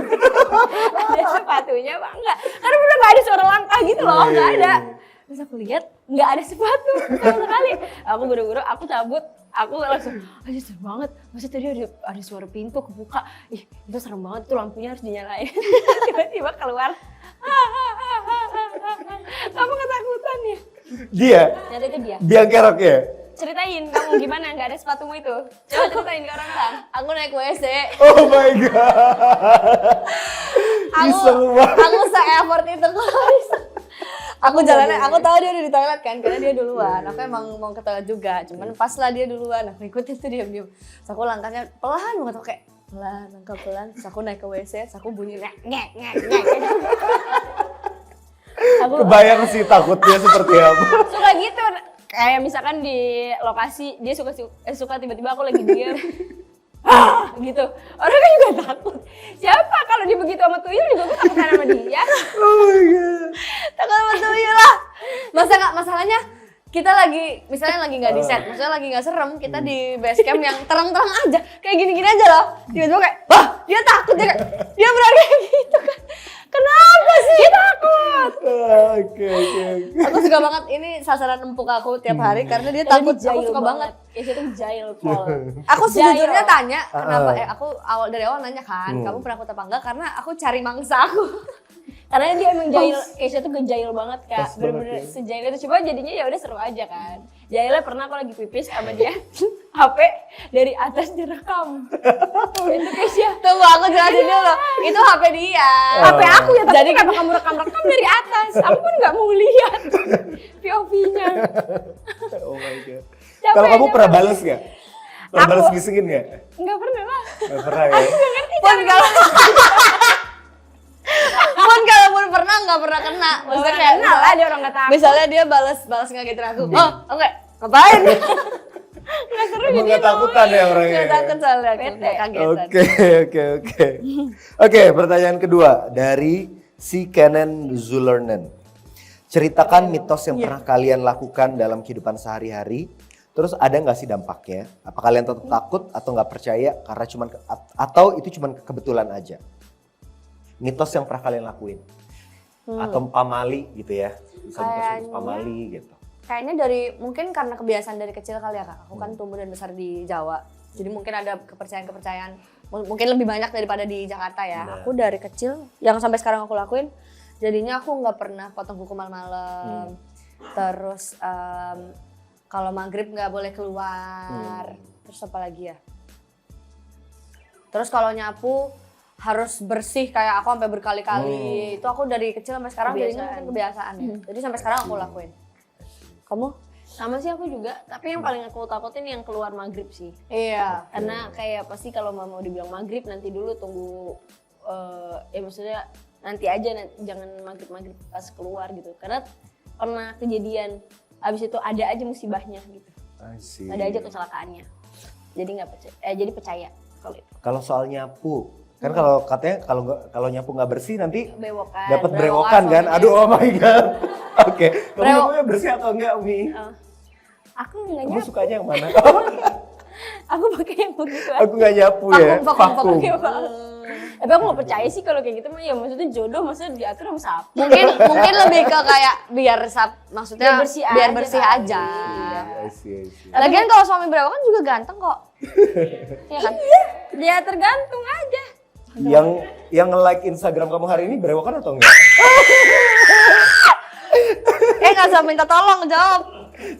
Ada sepatunya apa enggak? Karena udah gak ada suara langkah gitu loh, enggak ada. Terus aku lihat enggak ada sepatu sama sekali. Aku buru-buru, aku cabut. Aku langsung, aja serem banget. Maksudnya tadi ada suara pintu kebuka. Ih, itu serem banget tuh, lampunya harus dinyalain. Tiba-tiba keluar. Kamu ketakutan ya? Dia? Ternyata itu dia. Biang kerok ya? Ceritain kamu gimana nggak ada sepatumu itu. Coba ceritain ke orang-orang. Aku naik WC. Oh my god. Iseng banget. Aku se-effort itu kalau bisa. Aku jalannya, aku tahu dia udah di toilet kan, karena dia duluan. Aku emang mau ke toilet juga, cuman pas lah dia duluan, aku ikutin tuh diam-diam. Terus aku langkahnya pelan banget, aku kayak pelan, langkah pelan. Terus aku naik ke WC, terus aku bunyi ngek. Kebayang sih takutnya seperti apa. Suka gitu. Kayak misalkan di lokasi dia suka tiba-tiba aku lagi diam. Gitu. Orang kan juga takut. Siapa kalau dia begitu sama tuyul juga gue takut sama dia. Oh my god. Takut sama tuyul lah. Masalahnya kita lagi, misalnya lagi nggak di set, maksudnya lagi nggak serem, kita di base camp yang terang-terang aja, kayak gini-gini aja loh. Tiba-tiba kayak, wah dia takut, dia berani kayak gitu kan. Kenapa sih? Dia takut. Oke. Aku suka banget, ini sasaran empuk aku tiap hari karena dia takut, aku suka banget. Itu jahil pol. Aku sejujurnya tanya, kenapa, aku dari awal nanya kan, kamu pernah takut apa enggak, karena aku cari mangsa aku. Karena dia emang jahil, Keisha tuh ngejail banget kak, Pas bener-bener banget ya. sejail itu. Coba jadinya ya udah seru aja kan. Jahilnya pernah aku lagi pipis sama dia, HP dari atas direkam. Itu Keisha. Tunggu aku jelasin dulu, itu HP dia. HP aku ya, tapi jadi kenapa kamu rekam dari atas? Aku pun nggak mau lihat POV-nya. Oh my god. Capek, Kalau kamu capek. pernah balas nggak? Pernah Aku- balas ngisengin nggak? Nggak pernah lah. Nggak pernah ya? Pun kalaupun pernah nggak pernah kena, maksudnya kayak kenal lah dia orang nggak takut. misalnya dia balas ngagetin aku, oh oke, ngapain? Nggak seru Emang jadi nggak takutan ya orangnya? Nggak takut soalnya aku Bete. nggak kagetan. Oke. Oke, pertanyaan kedua dari si Kenan Zulernen. Ceritakan mitos yang pernah kalian lakukan dalam kehidupan sehari-hari. Terus ada nggak sih dampaknya? Apa kalian tetap takut atau nggak percaya karena atau itu cuman kebetulan aja? Mitos yang pernah kalian lakuin atau pamali gitu ya? Bisa mitos pamali gitu. Kayaknya mungkin karena kebiasaan dari kecil kali ya kak. Aku kan tumbuh dan besar di Jawa, jadi mungkin ada kepercayaan mungkin lebih banyak daripada di Jakarta ya. Nah. Aku dari kecil yang sampai sekarang aku lakuin, jadinya aku nggak pernah potong kuku malam-malam. Terus kalau maghrib nggak boleh keluar. Terus apa lagi ya? Terus kalau nyapu harus bersih kayak aku sampai berkali-kali. Itu aku dari kecil sampai sekarang jadinya mungkin kebiasaan ya. Jadi sampai sekarang aku lakuin. Kamu? Sama sih aku juga, tapi yang paling aku takutin yang keluar maghrib sih. Iya. Karena kayak pasti kalau mau dibilang maghrib nanti dulu tunggu ya maksudnya nanti aja jangan maghrib pas keluar gitu. Karena pernah kejadian abis itu ada aja musibahnya gitu. Ada aja kecelakaannya. Jadi nggak percaya, jadi percaya kalau itu. Kalau soal nyapu, kan kalau katanya kalau nyapu nggak bersih nanti Bewokan. dapat brewokan kan? suaminya. Aduh, oh my god. Oke, kamu nyapunya bersih atau enggak, Umi? Aku nggak Kamu nyapu. sukanya yang mana? Aku pakai yang begitu. Aku nggak nyapu ya. Vakum. Tapi aku nggak percaya sih kalau kayak gitu mah ya maksudnya jodoh maksudnya diatur sama siapa. Mungkin lebih ke kayak maksudnya biar bersih kan. aja. I see. Lagian kalau suami berewokan juga ganteng kok. Iya kan? Dia tergantung aja. Yang nge-like Instagram kamu hari ini berewokan atau enggak? Nggak usah minta tolong, jawab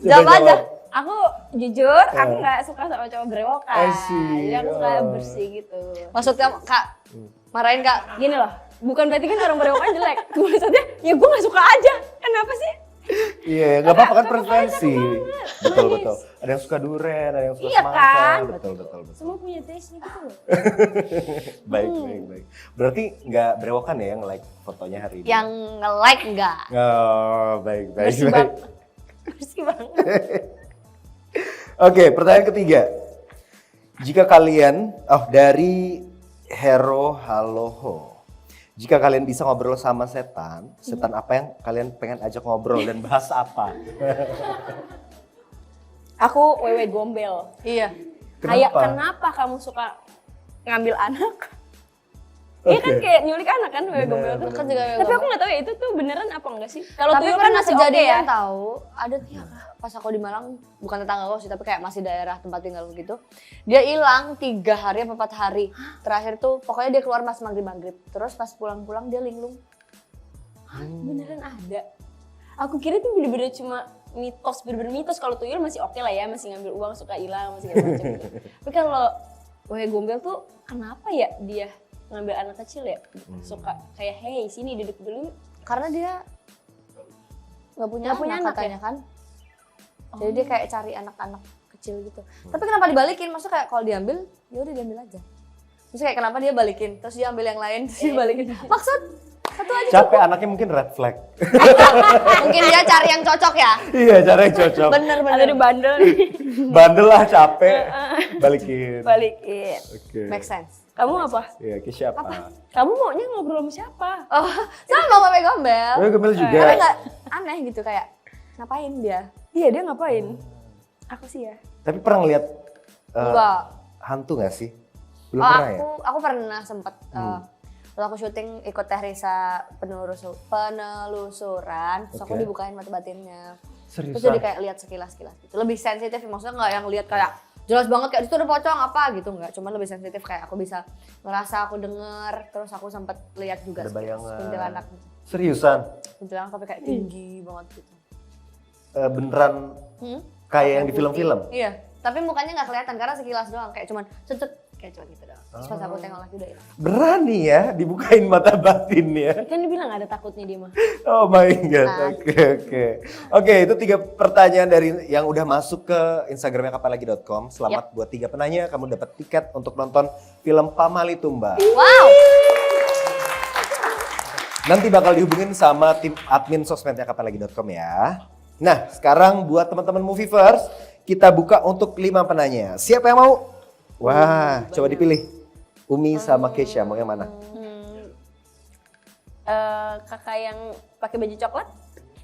Coba aja. Aku jujur, aku nggak suka sama cowok berewokan. I see. Jadi aku suka bersih gitu. Maksudnya kak, marahin kak. Gini loh, bukan berarti kan orang berewokan jelek. Maksudnya ya gue nggak suka aja. Kenapa sih? Iya, nggak apa-apa kan preferensi. Betul. Ada yang suka duren, ada yang suka Iya semangka. kan? Betul. Semua punya taste-nya gitu loh. Baik. Berarti nggak berewokan ya yang nge-like fotonya hari ini? Yang nge-like enggak? Oh, baik. Bersih banget. Bersih banget. Oke, pertanyaan ketiga. Jika kalian, dari Hero Haloho. Jika kalian bisa ngobrol sama setan apa yang kalian pengen ajak ngobrol dan bahas apa? Aku wewe gombel. Iya. Kayak kenapa kamu suka ngambil anak? Iya kan Oke. kayak nyulik anak kan wewe gombel tuh. Kan juga Tapi aku nggak tahu ya itu tuh beneran apa enggak sih? Kalau Tapi tuyul kan pernah masih oke ya. kejadian tahu, ada ya pas aku di Malang, bukan tetangga aku sih, tapi kayak masih daerah tempat tinggal gitu. Dia hilang 3 hari apa 4 hari. Terakhir tuh pokoknya dia keluar pas maghrib. Terus pas pulang-pulang dia linglung. Beneran ada. Aku kira itu bener-bener cuma bener-bener mitos. Kalau tuyul masih oke lah ya, masih ngambil uang suka hilang, masih segala macam gitu. Tapi kalau wewe gombel tuh kenapa ya dia ngambil anak kecil ya? Suka kayak hey sini duduk dulu. Karena dia nggak punya Nggak punya anak anak katanya ya? kan. Jadi dia kayak cari anak-anak kecil gitu. Tapi kenapa dibalikin? Maksudnya kayak kalau diambil, ya udah diambil aja. Terus kayak kenapa dia balikin? Terus dia ambil yang lain, terus dia balikin. Maksud satu aja Capek anaknya mungkin red flag. mungkin dia cari yang cocok ya. Iya, caranya cocok. Bener-bener. Ada di bandel nih. Bandel lah, capek. Balikin. Balikin. Oke. Make sense. Kamu apa? Iya, ke siapa? Kamu maunya ngobrol sama siapa? Oh, sama Pape Gombel. Oh, Gembel juga. Tapi nggak aneh gitu kayak ngapain dia? Iya, dia ngapain? Aku sih ya. Tapi pernah ngeliat Enggak. hantu nggak sih? Belum Oh, pernah ya? aku pernah sempet waktu aku syuting ikut Teh Risa penelusuran, terus aku Oke. dibukain mata batinnya. Seriusan? Terus jadi kayak lihat sekilas-kilas gitu. Lebih sensitif, maksudnya nggak yang lihat kayak jelas banget kayak itu ada pocong apa gitu nggak. Cuman lebih sensitif kayak aku bisa ngerasa, aku denger, terus aku sempet lihat juga Ada bayangan. kuntilanak. Seriusan? Kuntilanak tapi kayak tinggi banget gitu. Beneran Hmm? kayak yang di film-film? Iya, tapi mukanya nggak kelihatan karena sekilas doang, kayak cuman cet kayak cuman gitu doang. Terus pas aku tengok lagi udah hilang. Berani ya dibukain mata batinnya. Kan dibilang ada takutnya dia mah. Oh my god, Nah. oke. Oke, itu 3 pertanyaan dari yang udah masuk ke Instagramnya kapallagi.com. Selamat buat 3 penanya, kamu dapat tiket untuk nonton film Pamali Tumbal. Wow. Nanti bakal dihubungin sama tim admin sosmednya kapallagi.com ya. Nah, sekarang buat teman-teman Movievers, kita buka untuk 5 penanya. Siapa yang mau? Wah, coba dipilih. Umi sama Kesha, mau yang mana? Kakak yang pakai baju coklat?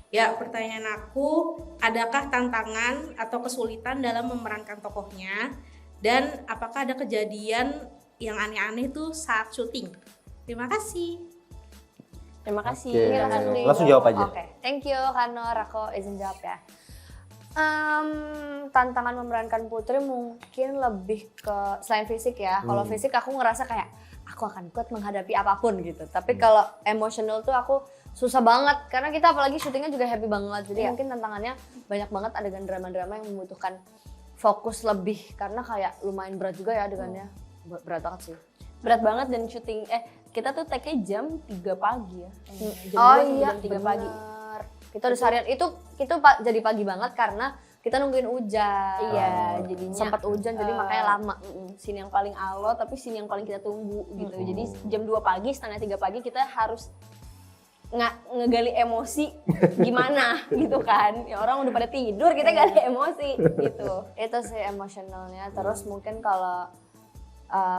Ya, pertanyaan aku, adakah tantangan atau kesulitan dalam memerankan tokohnya? Dan apakah ada kejadian yang aneh-aneh tuh saat syuting? Terima kasih. Terima kasih. Oke, Silakan, Uli. langsung jawab aja. Oke, thank you Kanor, aku izin jawab ya. Tantangan memerankan Putri mungkin lebih ke selain fisik ya. Kalau fisik aku ngerasa kayak aku akan kuat menghadapi apapun gitu. Tapi kalau emosional tuh aku susah banget karena kita apalagi syutingnya juga happy banget. Jadi mungkin tantangannya banyak banget adegan drama-drama yang membutuhkan fokus lebih karena kayak lumayan berat juga ya adegannya. Berat banget sih. Berat banget dan syuting kita tuh take-nya jam 3 pagi ya. Jam Oh 2 sampai iya, jam 3 pagi. bener. Kita udah seharian itu jadi pagi banget karena kita nungguin hujan. Iya, jadinya sempat hujan jadi makanya lama. Scene yang paling alot tapi scene yang paling kita tunggu gitu. Jadi jam 2 pagi, setengah 3 pagi kita harus ngegali emosi gimana gitu kan. Ya orang udah pada tidur, kita gali emosi gitu. Itu sih emosionalnya. Terus mungkin kalau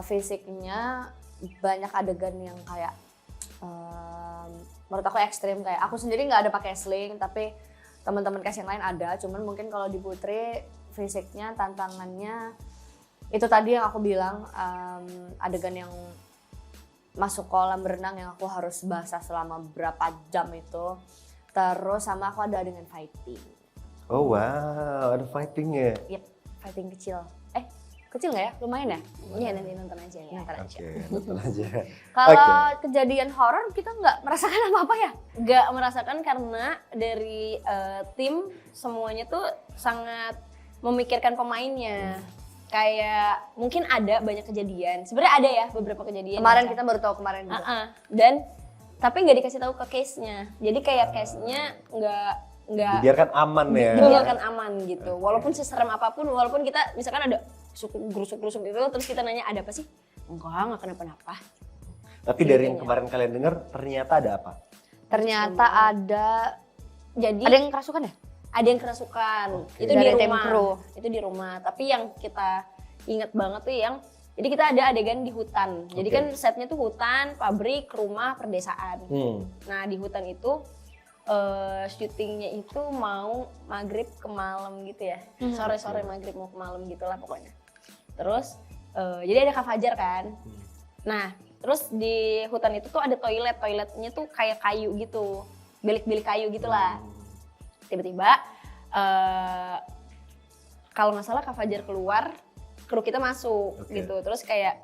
fisiknya banyak adegan yang kayak menurut aku ekstrim, kayak aku sendiri nggak ada pakai sling tapi teman-teman cast yang lain ada. Cuman mungkin kalau di Putri fisiknya tantangannya itu tadi yang aku bilang, adegan yang masuk kolam berenang yang aku harus basah selama berapa jam itu. Terus sama aku ada adegan fighting. Oh wow, ada fightingnya. Yep, fighting kecil. Kecil nggak ya? Lumayan ya? Iya, nanti nonton aja ya. Nonton aja. Oke, nonton aja. Kalau kejadian horor kita nggak merasakan apa-apa ya? Nggak merasakan karena dari tim semuanya tuh sangat memikirkan pemainnya. Kayak mungkin ada banyak kejadian. Sebenarnya ada ya beberapa kejadian. Kemarin kita baru tahu kemarin juga. Dan tapi nggak dikasih tahu ke case-nya. Jadi kayak case-nya nggak Biarkan aman ya. dibiarkan aman gitu. Walaupun seserem apapun, walaupun kita misalkan ada gerusuk-gerusuk itu, terus kita nanya ada apa sih? Nggak kenapa-napa. Tapi dari yang kemarin kalian dengar ternyata ada apa? Ternyata ada Jadi yang kerasukan ya? ada yang kerasukan. Itu Dari di tim rumah. kru. Itu di rumah. Tapi yang kita ingat banget tuh yang jadi kita ada adegan di hutan. Jadi kan setnya tuh hutan, pabrik, rumah, perdesaan. Nah di hutan itu syutingnya itu mau maghrib ke malam gitu ya. Sore-sore maghrib mau ke malam gitulah pokoknya. Terus jadi ada Kak Fajar kan. Nah terus di hutan itu tuh ada toiletnya tuh kayak kayu gitu. Bilik-bilik kayu gitulah. Tiba-tiba kalau nggak salah Kak Fajar keluar, kru kita masuk gitu. Terus kayak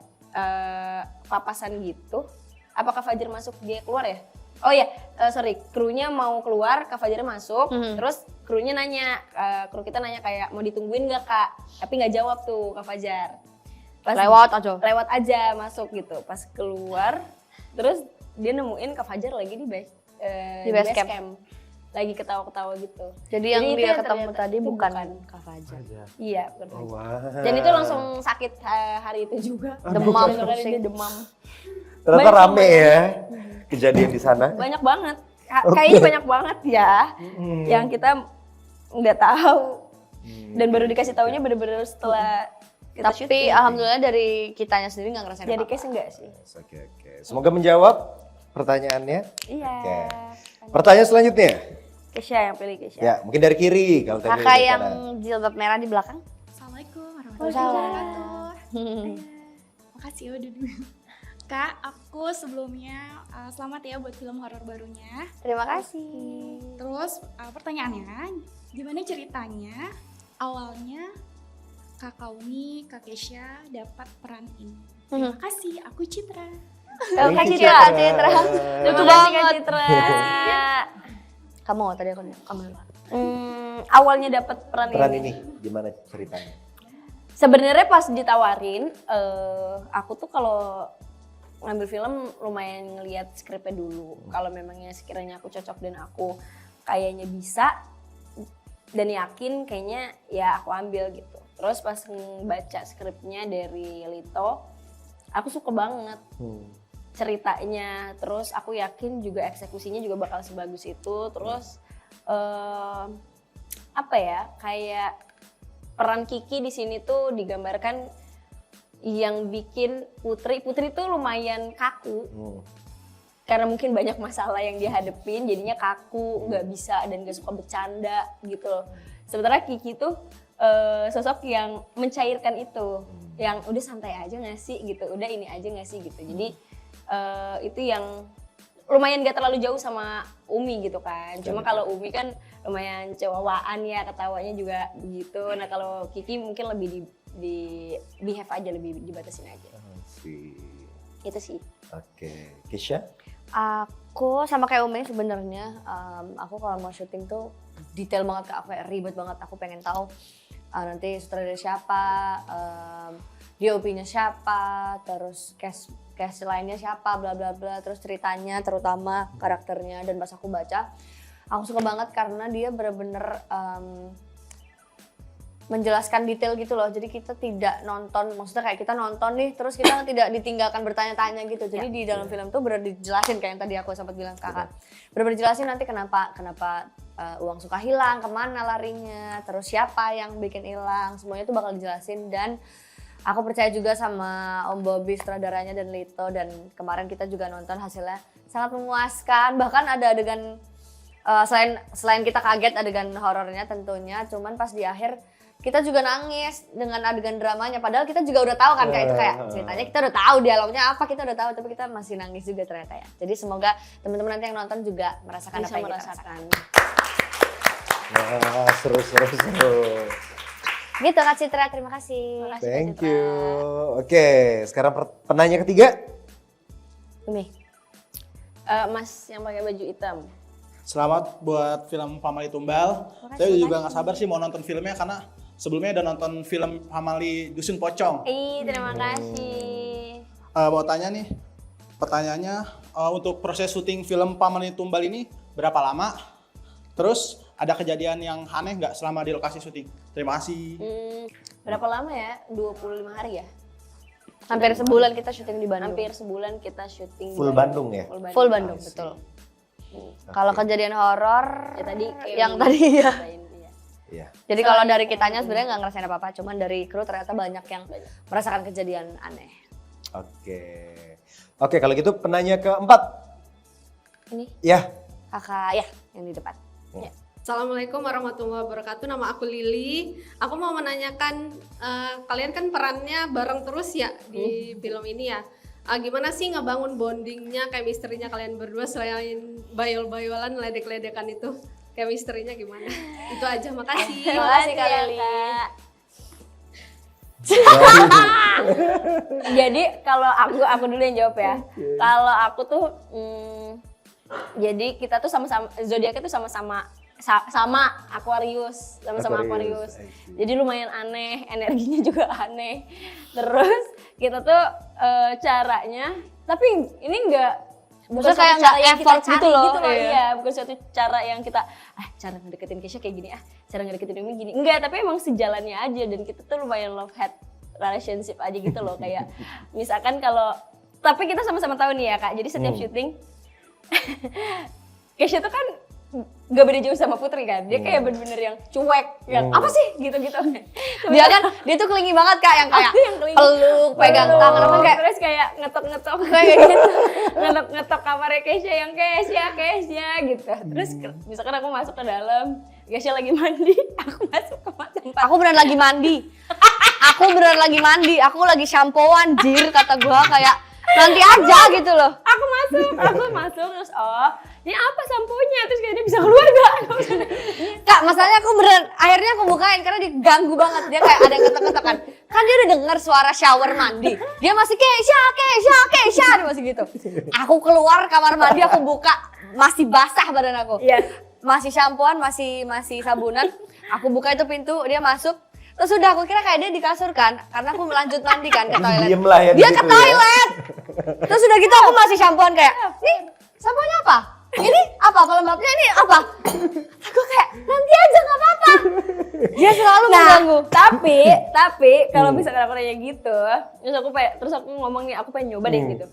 papasan gitu. Apa Kak Fajar masuk dia keluar ya? Oh ya, sorry, krunya mau keluar, Kak Fajar masuk, terus krunya nanya, kru kita nanya kayak mau ditungguin nggak Kak? Tapi nggak jawab tuh Kak Fajar. Pas lewat aja masuk gitu. Pas keluar, terus dia nemuin Kak Fajar lagi di base camp. lagi ketawa-ketawa gitu. Jadi yang itu dia yang ketemu ternyata tadi itu bukan Kak Oh, Fajar. Iya, bukan wow. Fajar. Dan itu langsung sakit hari itu juga. Demam, Beneran pusing. dia demam. Ternyata Banyak rame banget. ya kejadian di sana. Banyak banget. Kayaknya banyak banget ya yang kita nggak tahu. Dan baru dikasih taunya bener-bener setelah kita Tapi syuting. alhamdulillah dari kitanya sendiri nggak ngerasain Jadi apa-apa. case enggak sih? Oke. Semoga menjawab pertanyaannya. Iya. Oke. Pertanyaan selanjutnya. Kesha yang pilih Kesha. Ya, mungkin dari kiri kalau tadi Kakak dari yang kanan. jilbab merah di belakang. Assalamualaikum Waalaikumsalam. warahmatullahi wabarakatuh. Makasih ya udah dulu. Kak, aku sebelumnya selamat ya buat film horor barunya. Terima kasih. Terus pertanyaannya, gimana ceritanya awalnya Kak Kauni, Kak Kesha dapat peran ini? Terima kasih, aku Citra. Terima kasih Citra. Kak Citra. Lucu Terima kasih, Kak banget. Citra. Kamu tadi aku dulu. Awalnya dapat peran ini gimana ceritanya? Sebenarnya pas ditawarin, aku tuh kalau ngambil film lumayan ngelihat skripnya dulu. Kalau memangnya sekiranya aku cocok dan aku kayaknya bisa dan yakin kayaknya ya aku ambil gitu. Terus pas baca skripnya dari Lito, aku suka banget ceritanya. Terus aku yakin juga eksekusinya juga bakal sebagus itu. Terus apa ya, kayak peran Kiki di sini tuh digambarkan yang bikin Putri tuh lumayan kaku. Karena mungkin banyak masalah yang dia hadepin, jadinya kaku, nggak bisa dan nggak suka bercanda gitu loh. Sementara Kiki tuh sosok yang mencairkan itu, yang udah santai aja nggak sih gitu, udah ini aja nggak sih gitu. Jadi itu yang lumayan gak terlalu jauh sama Umi gitu kan. Cuma kalau Umi kan lumayan cewawaan ya, ketawanya juga begitu. Nah kalau Kiki mungkin lebih di behave aja, lebih dibatasin aja. Itu sih. Oke. Kesha? Aku sama kayak Umi sebenarnya. Aku kalau mau syuting tuh detail banget Kak, kayak ribet banget. Aku pengen tahu nanti sutradara siapa, DOP-nya siapa, terus cast lainnya siapa, bla bla bla, terus ceritanya, terutama karakternya. Dan pas aku baca, aku suka banget karena dia bener-bener menjelaskan detail gitu loh. Jadi kita tidak nonton, maksudnya kayak kita nonton nih, terus kita tidak ditinggalkan bertanya-tanya gitu. Jadi di dalam film tuh bener dijelasin kayak yang tadi aku sempat bilang Kakak. Bener-bener dijelasin nanti kenapa uang suka hilang, kemana larinya, terus siapa yang bikin hilang, semuanya tuh bakal dijelasin. Dan aku percaya juga sama Om Bobby sutradaranya dan Lito, dan kemarin kita juga nonton, hasilnya sangat memuaskan. Bahkan ada adegan selain kita kaget adegan horornya tentunya, cuman pas di akhir kita juga nangis dengan adegan dramanya. Padahal kita juga udah tahu kan kayak itu, kayak ceritanya kita udah tahu, dialognya apa kita udah tahu, tapi kita masih nangis juga ternyata ya. Jadi semoga teman-teman nanti yang nonton juga merasakan apa yang kita rasakan. Wah, seru. Gitu Kak Citra, terima kasih. Thank you. Oke, sekarang penanya ketiga. Umi. Mas yang pakai baju hitam. Selamat buat film Pamali Tumbal. Saya juga nggak sabar sih mau nonton filmnya karena sebelumnya udah nonton film Pamali Dusun Pocong. Terima kasih. Mau tanya nih, pertanyaannya untuk proses syuting film Pamali Tumbal ini berapa lama? Terus ada kejadian yang aneh nggak selama di lokasi syuting? Terima kasih. Berapa lama ya? 25 hari ya? Hampir sebulan kita syuting di Bandung. Hampir sebulan kita syuting di Full Bandung ya? Full Bandung, betul. Kalau kejadian horor Ya tadi kayak yang tadi ya. Iya. Jadi kalau dari kitanya sebenarnya nggak ngerasain apa-apa, cuman dari kru ternyata banyak yang merasakan kejadian aneh. Oke, kalau gitu penanya keempat. Ini Ya. Kakak ya yang di depan. Assalamualaikum warahmatullahi wabarakatuh. Nama aku Lili. Aku mau menanyakan, kalian kan perannya bareng terus ya di film ini ya. Gimana sih ngebangun bondingnya, chemistry-nya kalian berdua selain bayol-bayolan, ledek-ledekan itu? Chemistry-nya gimana? Itu aja, makasih. Terima kasih Kak Lili. Jadi kalau aku dulu yang jawab ya. Kalau aku tuh jadi kita tuh sama-sama zodiaknya tuh sama Aquarius, sama-sama Aquarius. Jadi lumayan aneh, energinya juga aneh. Terus kita tuh caranya, tapi ini Maksudnya suatu kayak cara nggak yang kita effort cari gitu loh. iya. Iya. Bukan suatu cara yang kita cara ngedeketin Kesha kayak gini, cara ngedeketin ini gini. Enggak, tapi emang sejalannya aja dan kita tuh lumayan love hate relationship aja gitu loh. Kayak misalkan kalau, tapi kita sama-sama tahu nih ya Kak, jadi setiap syuting Kesha tuh kan gak beda jauh sama Putri kan, dia kayak bener-bener yang cuek, yang apa sih gitu-gitu. Dia tuh kelingi banget Kak, yang kayak Aku yang kelingi. peluk, pegang tangan apa kayak Terus kayak ngetok-ngetok kayak gitu. ngetok kamarnya Kesha yang Kesha gitu. Terus misalkan aku masuk ke dalam, Kesha lagi mandi, aku masuk ke tempat. Aku beneran lagi mandi. Aku lagi shampooan, jir, kata gua kayak nanti aja gitu loh. Aku masuk terus ini apa samponya? Terus kayak dia bisa keluar gak? Kak, masalahnya aku beneran, akhirnya aku bukain karena diganggu banget. Dia kayak ada yang ngetok-ngetok kan. Kan dia udah denger suara shower mandi. Dia masih Kesha, dia masih gitu. Aku keluar kamar mandi, aku buka, masih basah badan aku. Iya. Masih shampooan, masih sabunan. Aku buka itu pintu, dia masuk. Terus udah aku kira kayak dia di kasur kan, karena aku melanjut mandi kan ke toilet. Diem lah ya di Dia situ ke ya. toilet. Terus udah gitu aku masih shampooan kayak, nih samponya apa? Ini apa? Pelembabnya ini apa? Aku kayak, nanti aja gak apa-apa. Dia selalu mengganggu. Tapi kalau misalkan aku nanya gitu, terus aku ngomong nih, aku pengen nyoba deh gitu.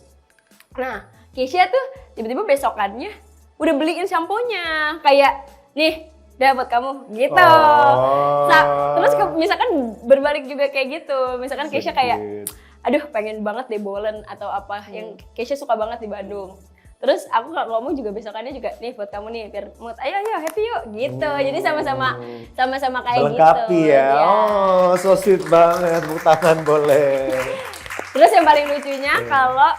Nah, Kesha tuh tiba-tiba besokannya udah beliin samponya, kayak nih udah buat kamu gitu. Terus misalkan berbalik juga kayak gitu, misalkan Kesha kayak aduh pengen banget deh bolen atau apa yang Kesha suka banget di Bandung. Terus aku ngomong juga besokannya juga nih buat kamu nih biar mood ayo happy yuk gitu. Jadi sama-sama kayak Melengkapi gitu. ya. Iya. Oh, so sweet banget. Tepuk tangan boleh. Terus yang paling lucunya kalau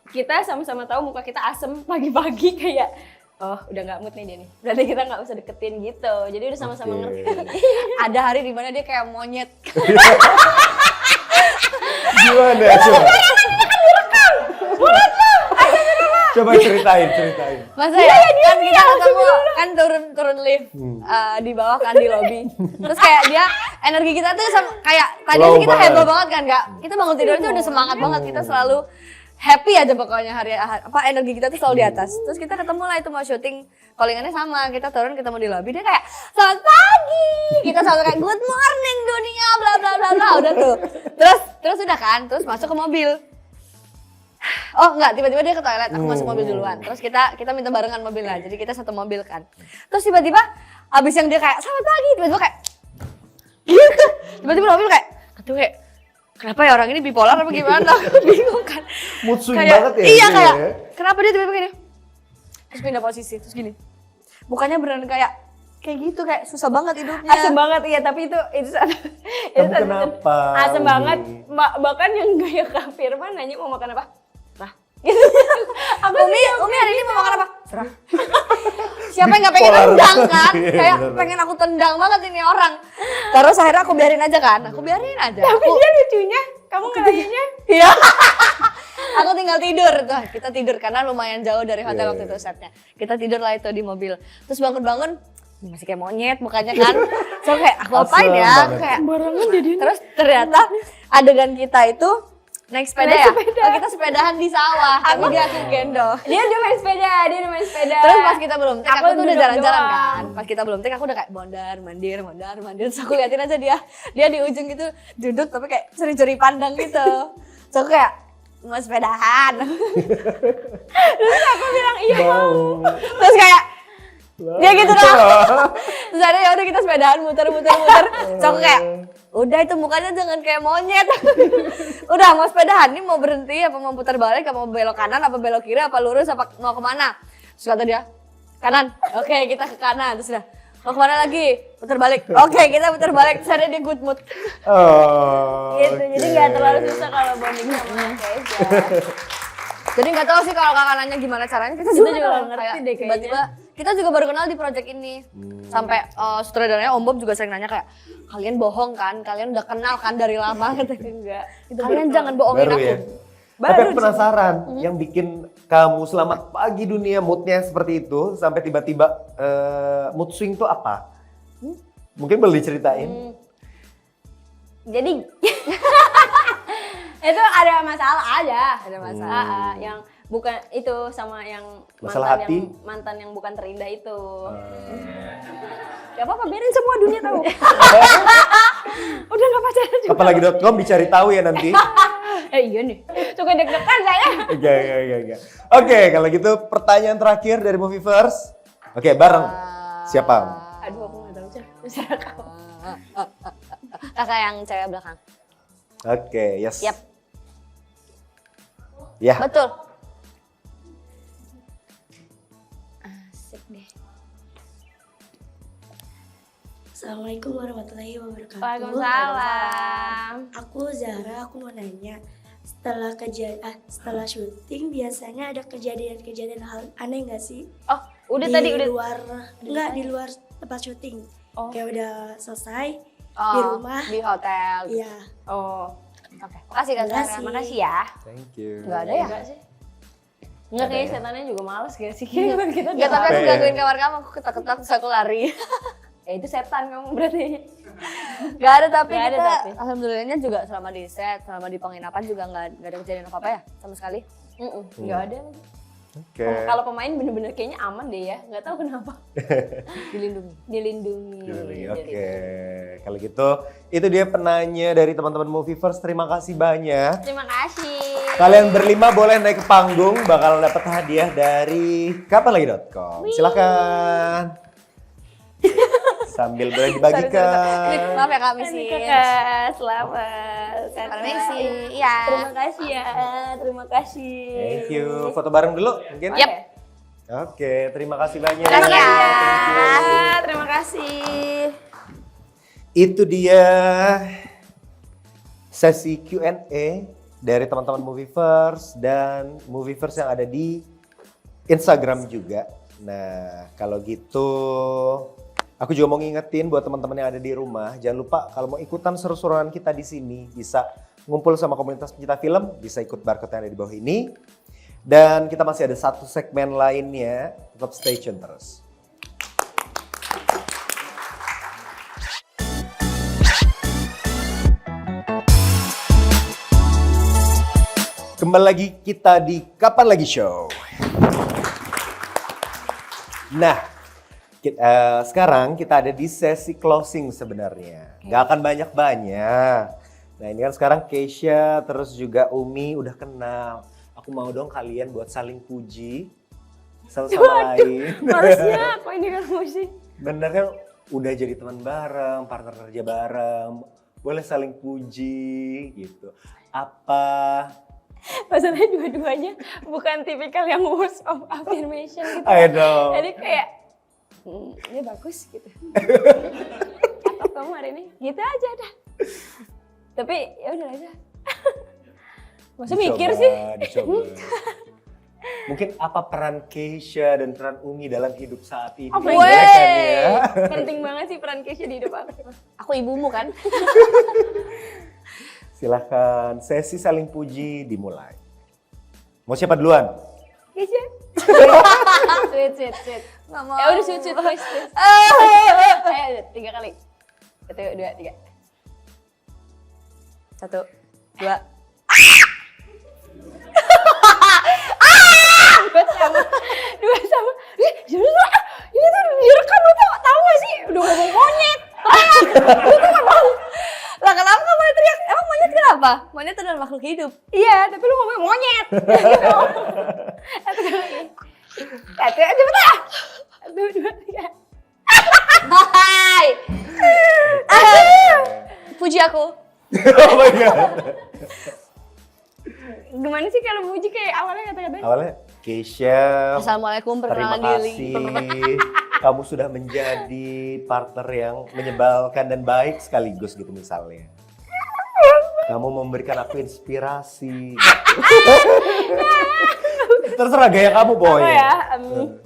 kita sama-sama tahu muka kita asem pagi-pagi kayak udah nggak mood nih dia nih. Berarti kita nggak usah deketin gitu. Jadi udah sama-sama ngerti. Ada hari dimana dia kayak monyet. Gimana? Coba ceritain. Masa ya? Kan kita ketemu kan turun lift di bawah kan di lobby. Terus kayak dia energi kita tuh kayak tadi Low sih kita banget. heboh banget kan Kak. Kita bangun tidur tuh udah semangat banget, kita selalu happy aja pokoknya energi kita tuh selalu di atas. Terus kita ketemu lah itu mau syuting, callingannya sama, kita turun ketemu di lobby, dia kayak selamat pagi, kita selalu kayak good morning dunia bla bla bla bla, udah tuh. Terus udah kan, terus masuk ke mobil. Oh enggak, tiba-tiba dia ke toilet, aku masuk mobil duluan. Terus kita minta barengan mobil lah, jadi kita satu mobil kan. Terus tiba-tiba abis yang dia kayak selamat pagi, tiba-tiba kayak gitu. Tiba-tiba mobil kayak kenapa ya orang ini bipolar apa gimana? Aku bingung kan. Mood swing Kayak, banget ya. iya dia kayak ya. kenapa dia tiba-tiba gini? Terus pindah posisi, terus gini. Bukannya beneran kayak gitu, kayak susah banget hidupnya. Asem banget iya, tapi itu Kamu kenapa? asem Umi? banget. Bahkan yang gaya Kak Firman nanya mau makan apa? Gitu. Umi hari ini mau makan apa? Serah. Siapa yang gak pengen Bipolar tendang banget. kan? Iya, Kayak bener. pengen aku tendang banget ini orang. Terus akhirnya aku biarin aja kan? Aku biarin aja. Tapi dia lucunya, kamu ngelahinya Iya. Aku tinggal tidur tuh. Kita tidur karena lumayan jauh dari hotel Iya, waktu itu setnya. Kita tidur lah itu di mobil. Terus bangun-bangun masih kayak monyet mukanya kan. So kayak aku apain Asem ya? banget. Kayak terus ternyata adegan kita itu naik sepeda ya? Oh, kita sepedahan di sawah, tapi dia aku gendong. dia udah main sepeda. Terus pas kita belum take, aku tuh udah duduk jalan-jalan doang. kan. Pas kita belum take, aku udah kayak mondar mandir. Terus aku liatin aja dia di ujung gitu duduk tapi kayak curi-curi pandang gitu. So aku kayak mau sepedahan. Terus aku bilang iya mau. Terus kayak dia gitu dah. Terus ada ya udah kita sepedahan muter. So aku kayak udah itu mukanya jangan kayak monyet. Udah mau sepedahan nih mau berhenti apa mau putar balik apa mau belok kanan apa belok kiri apa lurus apa mau kemana? Terus kata dia kanan. Oke, kita ke kanan. Terus udah mau kemana lagi? Putar balik. Oke, kita putar balik. Terus ada dia good mood. Oh. Gitu. oke. Jadi nggak terlalu susah kalau bonding sama Kesha. Jadi nggak tahu sih kalau kakak nanya gimana caranya. Kita juga juga nggak ngerti deh kayaknya. Tiba-tiba kita juga baru kenal di project ini. Sampai sutradaranya Om Bob juga sering nanya kayak kalian bohong kan? Kalian udah kenal kan dari lama? Enggak. Kalian jangan bohongin Baru aku. ya. Tapi aku penasaran yang bikin kamu selamat pagi dunia moodnya seperti itu sampai tiba-tiba mood swing tuh apa? Mungkin boleh diceritain? Jadi itu ada masalah aja. Ada masalah. Yang Bukan itu sama yang Masalah mantan hati? mantan yang bukan terindah itu. Gak apa-apa, biarin semua dunia tahu. Udah gak pacaran juga. Apalagi.com dicari tahu ya nanti. Iya nih, suka deg-degan saya. Oke. Oke, kalau gitu pertanyaan terakhir dari Movieverse. Oke, bareng. Siapa? Aduh, aku gak tahu cara kamu. Kakak yang cewek belakang. Oke, yes. Yap. Ya. Betul. Asik deh. Assalamualaikum warahmatullahi wabarakatuh. Waalaikumsalam. Aku Zahra, aku mau nanya. Setelah syuting biasanya ada kejadian-kejadian hal aneh nggak sih? Oh, udah tadi udah. Di luar tempat syuting. Oh. Kayak udah selesai Oh, di rumah. di hotel. Iya. Oh, Oke. Makasih Kak Zahra. Makasih. Makasih ya. Thank you. Enggak ada ya? enggak sih. Enggak, kayaknya setannya juga males gak sih? Kayaknya kita Enggak, tapi aku Capek. gangguin kamar kamu, aku ketak-ketak terus aku lari. itu setan kamu berarti. Gak ada tapi Nggak ada kita tapi. alhamdulillahnya juga selama di set, selama di penginapan juga nggak ada kejadian apa-apa ya sama sekali. Enggak ada. Oke. Kalau pemain bener-bener kayaknya aman deh ya, nggak tahu kenapa. Dilindungi. Dilindungi. Oke. Kalau gitu, itu dia penanya dari teman-teman Movieverse. Terima kasih banyak. Terima kasih. Kalian berlima boleh naik ke panggung, bakal dapat hadiah dari kapanlagi.com. Silakan. Sambil boleh dibagikan. Maaf ya Kak Misi. Kakak, selamat. Permisi. Iya. Terima kasih ya, terima kasih. Thank you. Foto bareng dulu mungkin? Yap. Oke, terima kasih banyak. Terima kasih ya. Thank you. Terima kasih. Itu dia sesi Q&A dari teman-teman Movieverse dan Movieverse yang ada di Instagram juga. Nah, kalau gitu aku juga mau ngingetin buat teman-teman yang ada di rumah, jangan lupa kalau mau ikutan seru-seruan kita di sini bisa ngumpul sama komunitas pencinta film, bisa ikut barcode yang ada di bawah ini. Dan kita masih ada satu segmen lainnya, tetap stay tune terus. Kembali lagi kita di Kapan Lagi Show. Nah, sekarang kita ada di sesi closing sebenarnya. Gak akan banyak-banyak. Nah ini kan sekarang Keisha terus juga Umi udah kenal. Aku mau dong kalian buat saling puji satu sama lain. Harusnya kok ini kan musik. Bener kan udah jadi teman bareng, partner kerja bareng. Boleh saling puji gitu. Apa? Masalahnya dua-duanya bukan tipikal yang words of affirmation gitu. Ayo dong. Jadi kayak, ini bagus gitu. Atau kamu hari ini gitu aja dah. Tapi ya udah aja. Masa mikir sih? Dicoba. Mungkin apa peran Keisha dan peran Umi dalam hidup saat ini? Apa Ya kan ya? Penting banget sih peran Keisha di hidup aku. Aku ibumu kan? Silahkan sesi saling puji dimulai. Mau siapa duluan? Keisha. Sweet. Nggak mau. Ya udah sweet, please. Ayo 3 kali. 1, 2, 3. 1, 2. Dua sama. Ini tuh direkam lu tahu gak sih? Udah ngomong monyet. Lah kenapa kamu teriak? Emang monyet kenapa? Monyet adalah makhluk hidup. Iya, tapi lu ngomong monyet. Cepetan. 1, 2, 3. Hai. Puji aku. Oh my god. Gimana sih kalau muji kayak awalnya kata-kata? Awalnya Keisha, Assalamualaikum, terima perkenalan kasih. diri. Kamu sudah menjadi partner yang menyebalkan dan baik sekaligus gitu misalnya. Kamu memberikan aku inspirasi. Terserah gaya kamu Apa pokoknya. ya? Aduh.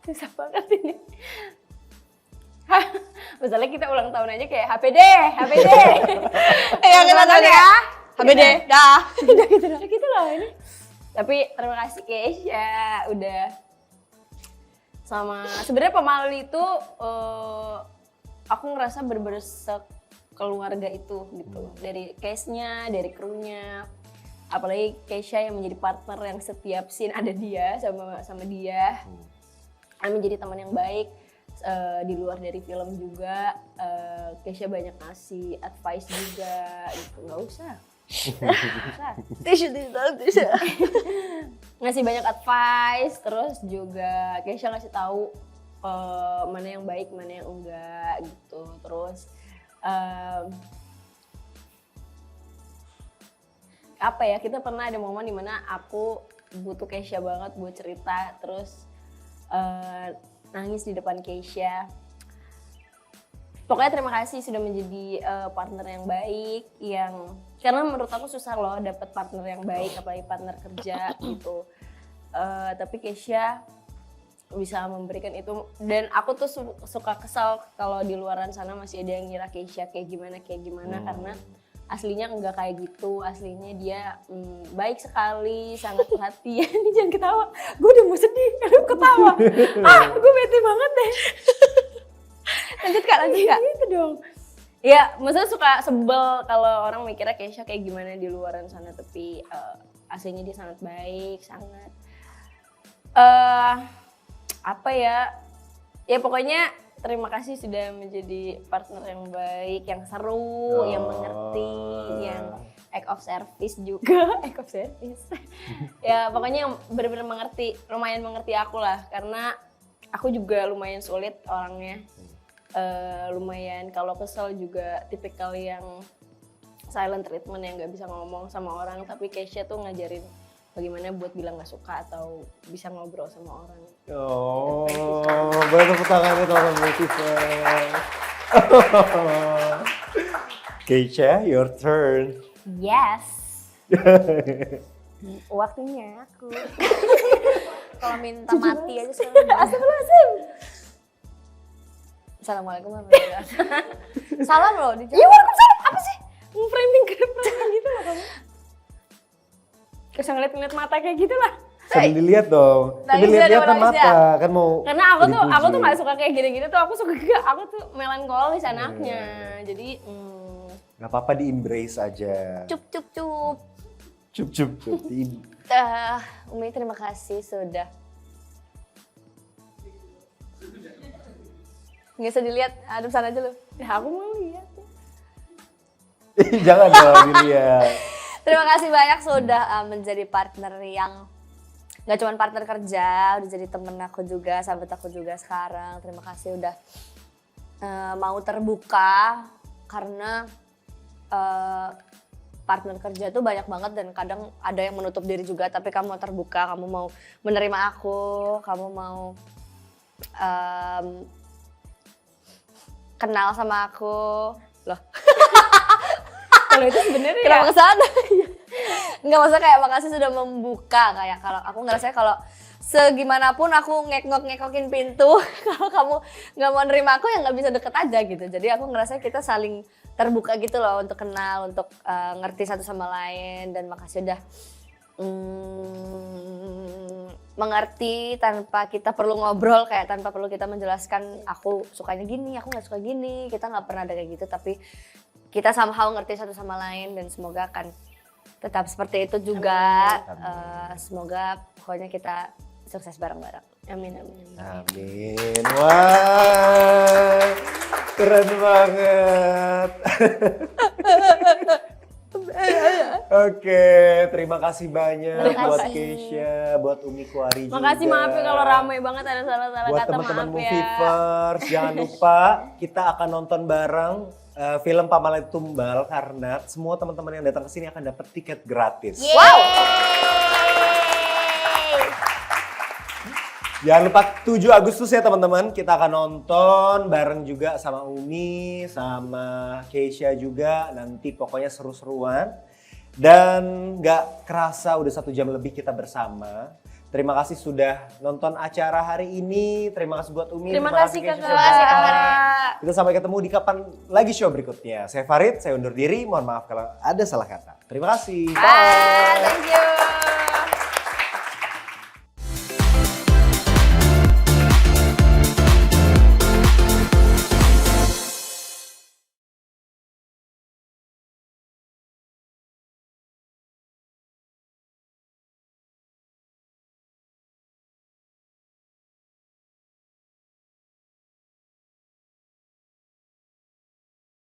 Susah banget ini. Misalnya kita ulang tahun aja kayak HPD. Ya kita tahu ya. HBD, dah. Gitu loh ini. Tapi terima kasih Keisha udah sama sebenarnya Pemali itu aku ngerasa bener-bener keluarga itu gitu. Dari case-nya, dari krunya. Apalagi Keisha yang menjadi partner yang setiap scene ada dia sama dia. Menjadi teman yang baik. Di luar dari film juga, Keisha banyak ngasih advice juga gitu. Nggak usah. Ngasih banyak advice, terus juga Keisha ngasih tahu mana yang baik, mana yang enggak gitu. Terus apa ya, kita pernah ada momen dimana aku butuh Keisha banget buat cerita, terus nangis di depan Keisha. Pokoknya terima kasih sudah menjadi partner yang baik, karena menurut aku susah loh dapet partner yang baik, apalagi partner kerja gitu. Tapi Keisha bisa memberikan itu, dan aku tuh suka kesal kalau di luaran sana masih ada yang ngira Keisha kayak gimana karena aslinya enggak kayak gitu. Aslinya dia baik sekali, sangat perhatian. Ini jangan ketawa, gue udah mau sedih, lu ketawa. Gue bete banget deh. Lanjut kak. Gitu dong. Ya, maksudnya suka sebel kalau orang mikirnya Keisha kayak gimana di luaran sana, tapi aslinya dia sangat baik, sangat apa ya pokoknya terima kasih sudah menjadi partner yang baik, yang seru, yang mengerti, yang act of service juga, act of service. Ya pokoknya yang benar-benar mengerti, lumayan mengerti aku lah, karena aku juga lumayan sulit orangnya. Lumayan kalau kesel juga tipikal yang silent treatment, yang nggak bisa ngomong sama orang, tapi Keisha tuh ngajarin bagaimana buat bilang nggak suka atau bisa ngobrol sama orang. Oh, boleh tepuk tangan itu orang motivasi. Keisha, your turn. Yes. Waktunya aku. Kalau minta mati aja sekarang. Astagfirullahaladzim. Assalamualaikum warahmatullahi wabarakatuh. Salam loh di Iya, waalaikumsalam. Apa sih? Framing gitu loh kamu. Terus ngeliat mata kayak gitu lah. Sambil dilihat dong. Sambil lihat-lihatan mata kan mau. Karena aku tuh nggak suka kayak gini-gini tuh. Aku tuh melankolis anaknya. Jadi Gak apa-apa, di embrace aja. cup. Cup. Umi terima kasih sudah. Nggak usah dilihat, adem sana aja lu. ya aku mau lihat. Jangan dong dilihat. Terima kasih banyak sudah menjadi partner yang nggak cuma partner kerja, udah jadi temen aku juga, sahabat aku juga sekarang. Terima kasih udah mau terbuka, karena partner kerja tuh banyak banget dan kadang ada yang menutup diri juga, tapi kamu mau terbuka, kamu mau menerima aku, kamu mau kenal sama aku loh. Kalau itu sebenarnya Kenapa kesana? Enggak, maksudnya kayak makasih sudah membuka, kayak kalau aku ngerasa kalau segimanapun aku ngekokin pintu, kalau kamu nggak mau nerima aku ya nggak bisa deket aja gitu. Jadi aku ngerasa kita saling terbuka gitu loh untuk kenal, untuk ngerti satu sama lain, dan makasih udah mengerti tanpa kita perlu ngobrol, kayak tanpa perlu kita menjelaskan aku sukanya gini, aku nggak suka gini. Kita nggak pernah ada kayak gitu, tapi kita somehow ngerti satu sama lain, dan semoga akan tetap seperti itu juga. Semoga pokoknya kita sukses bareng-bareng. Amin. Amin. Wah, keren banget. Oke, terima kasih banyak buat Keisha, buat Umi Kuari juga. Makasih, maaf ya kalau ramai banget ada salah-salah buat kata, teman-teman maaf ya. Movieverse, jangan lupa kita akan nonton bareng film Pamali Tumbal, karena semua teman-teman yang datang ke sini akan dapat tiket gratis. Wow. Jangan lupa 7 Agustus ya teman-teman, kita akan nonton bareng juga sama Umi, sama Keisha juga. Nanti pokoknya seru-seruan. Dan gak kerasa udah 1 jam lebih kita bersama. Terima kasih sudah nonton acara hari ini. Terima kasih buat Umi. Terima kasih Keisha Kakak. juga. Kita sampai ketemu di kapan lagi show berikutnya. Saya Farid, saya undur diri. Mohon maaf kalau ada salah kata. Terima kasih. Bye.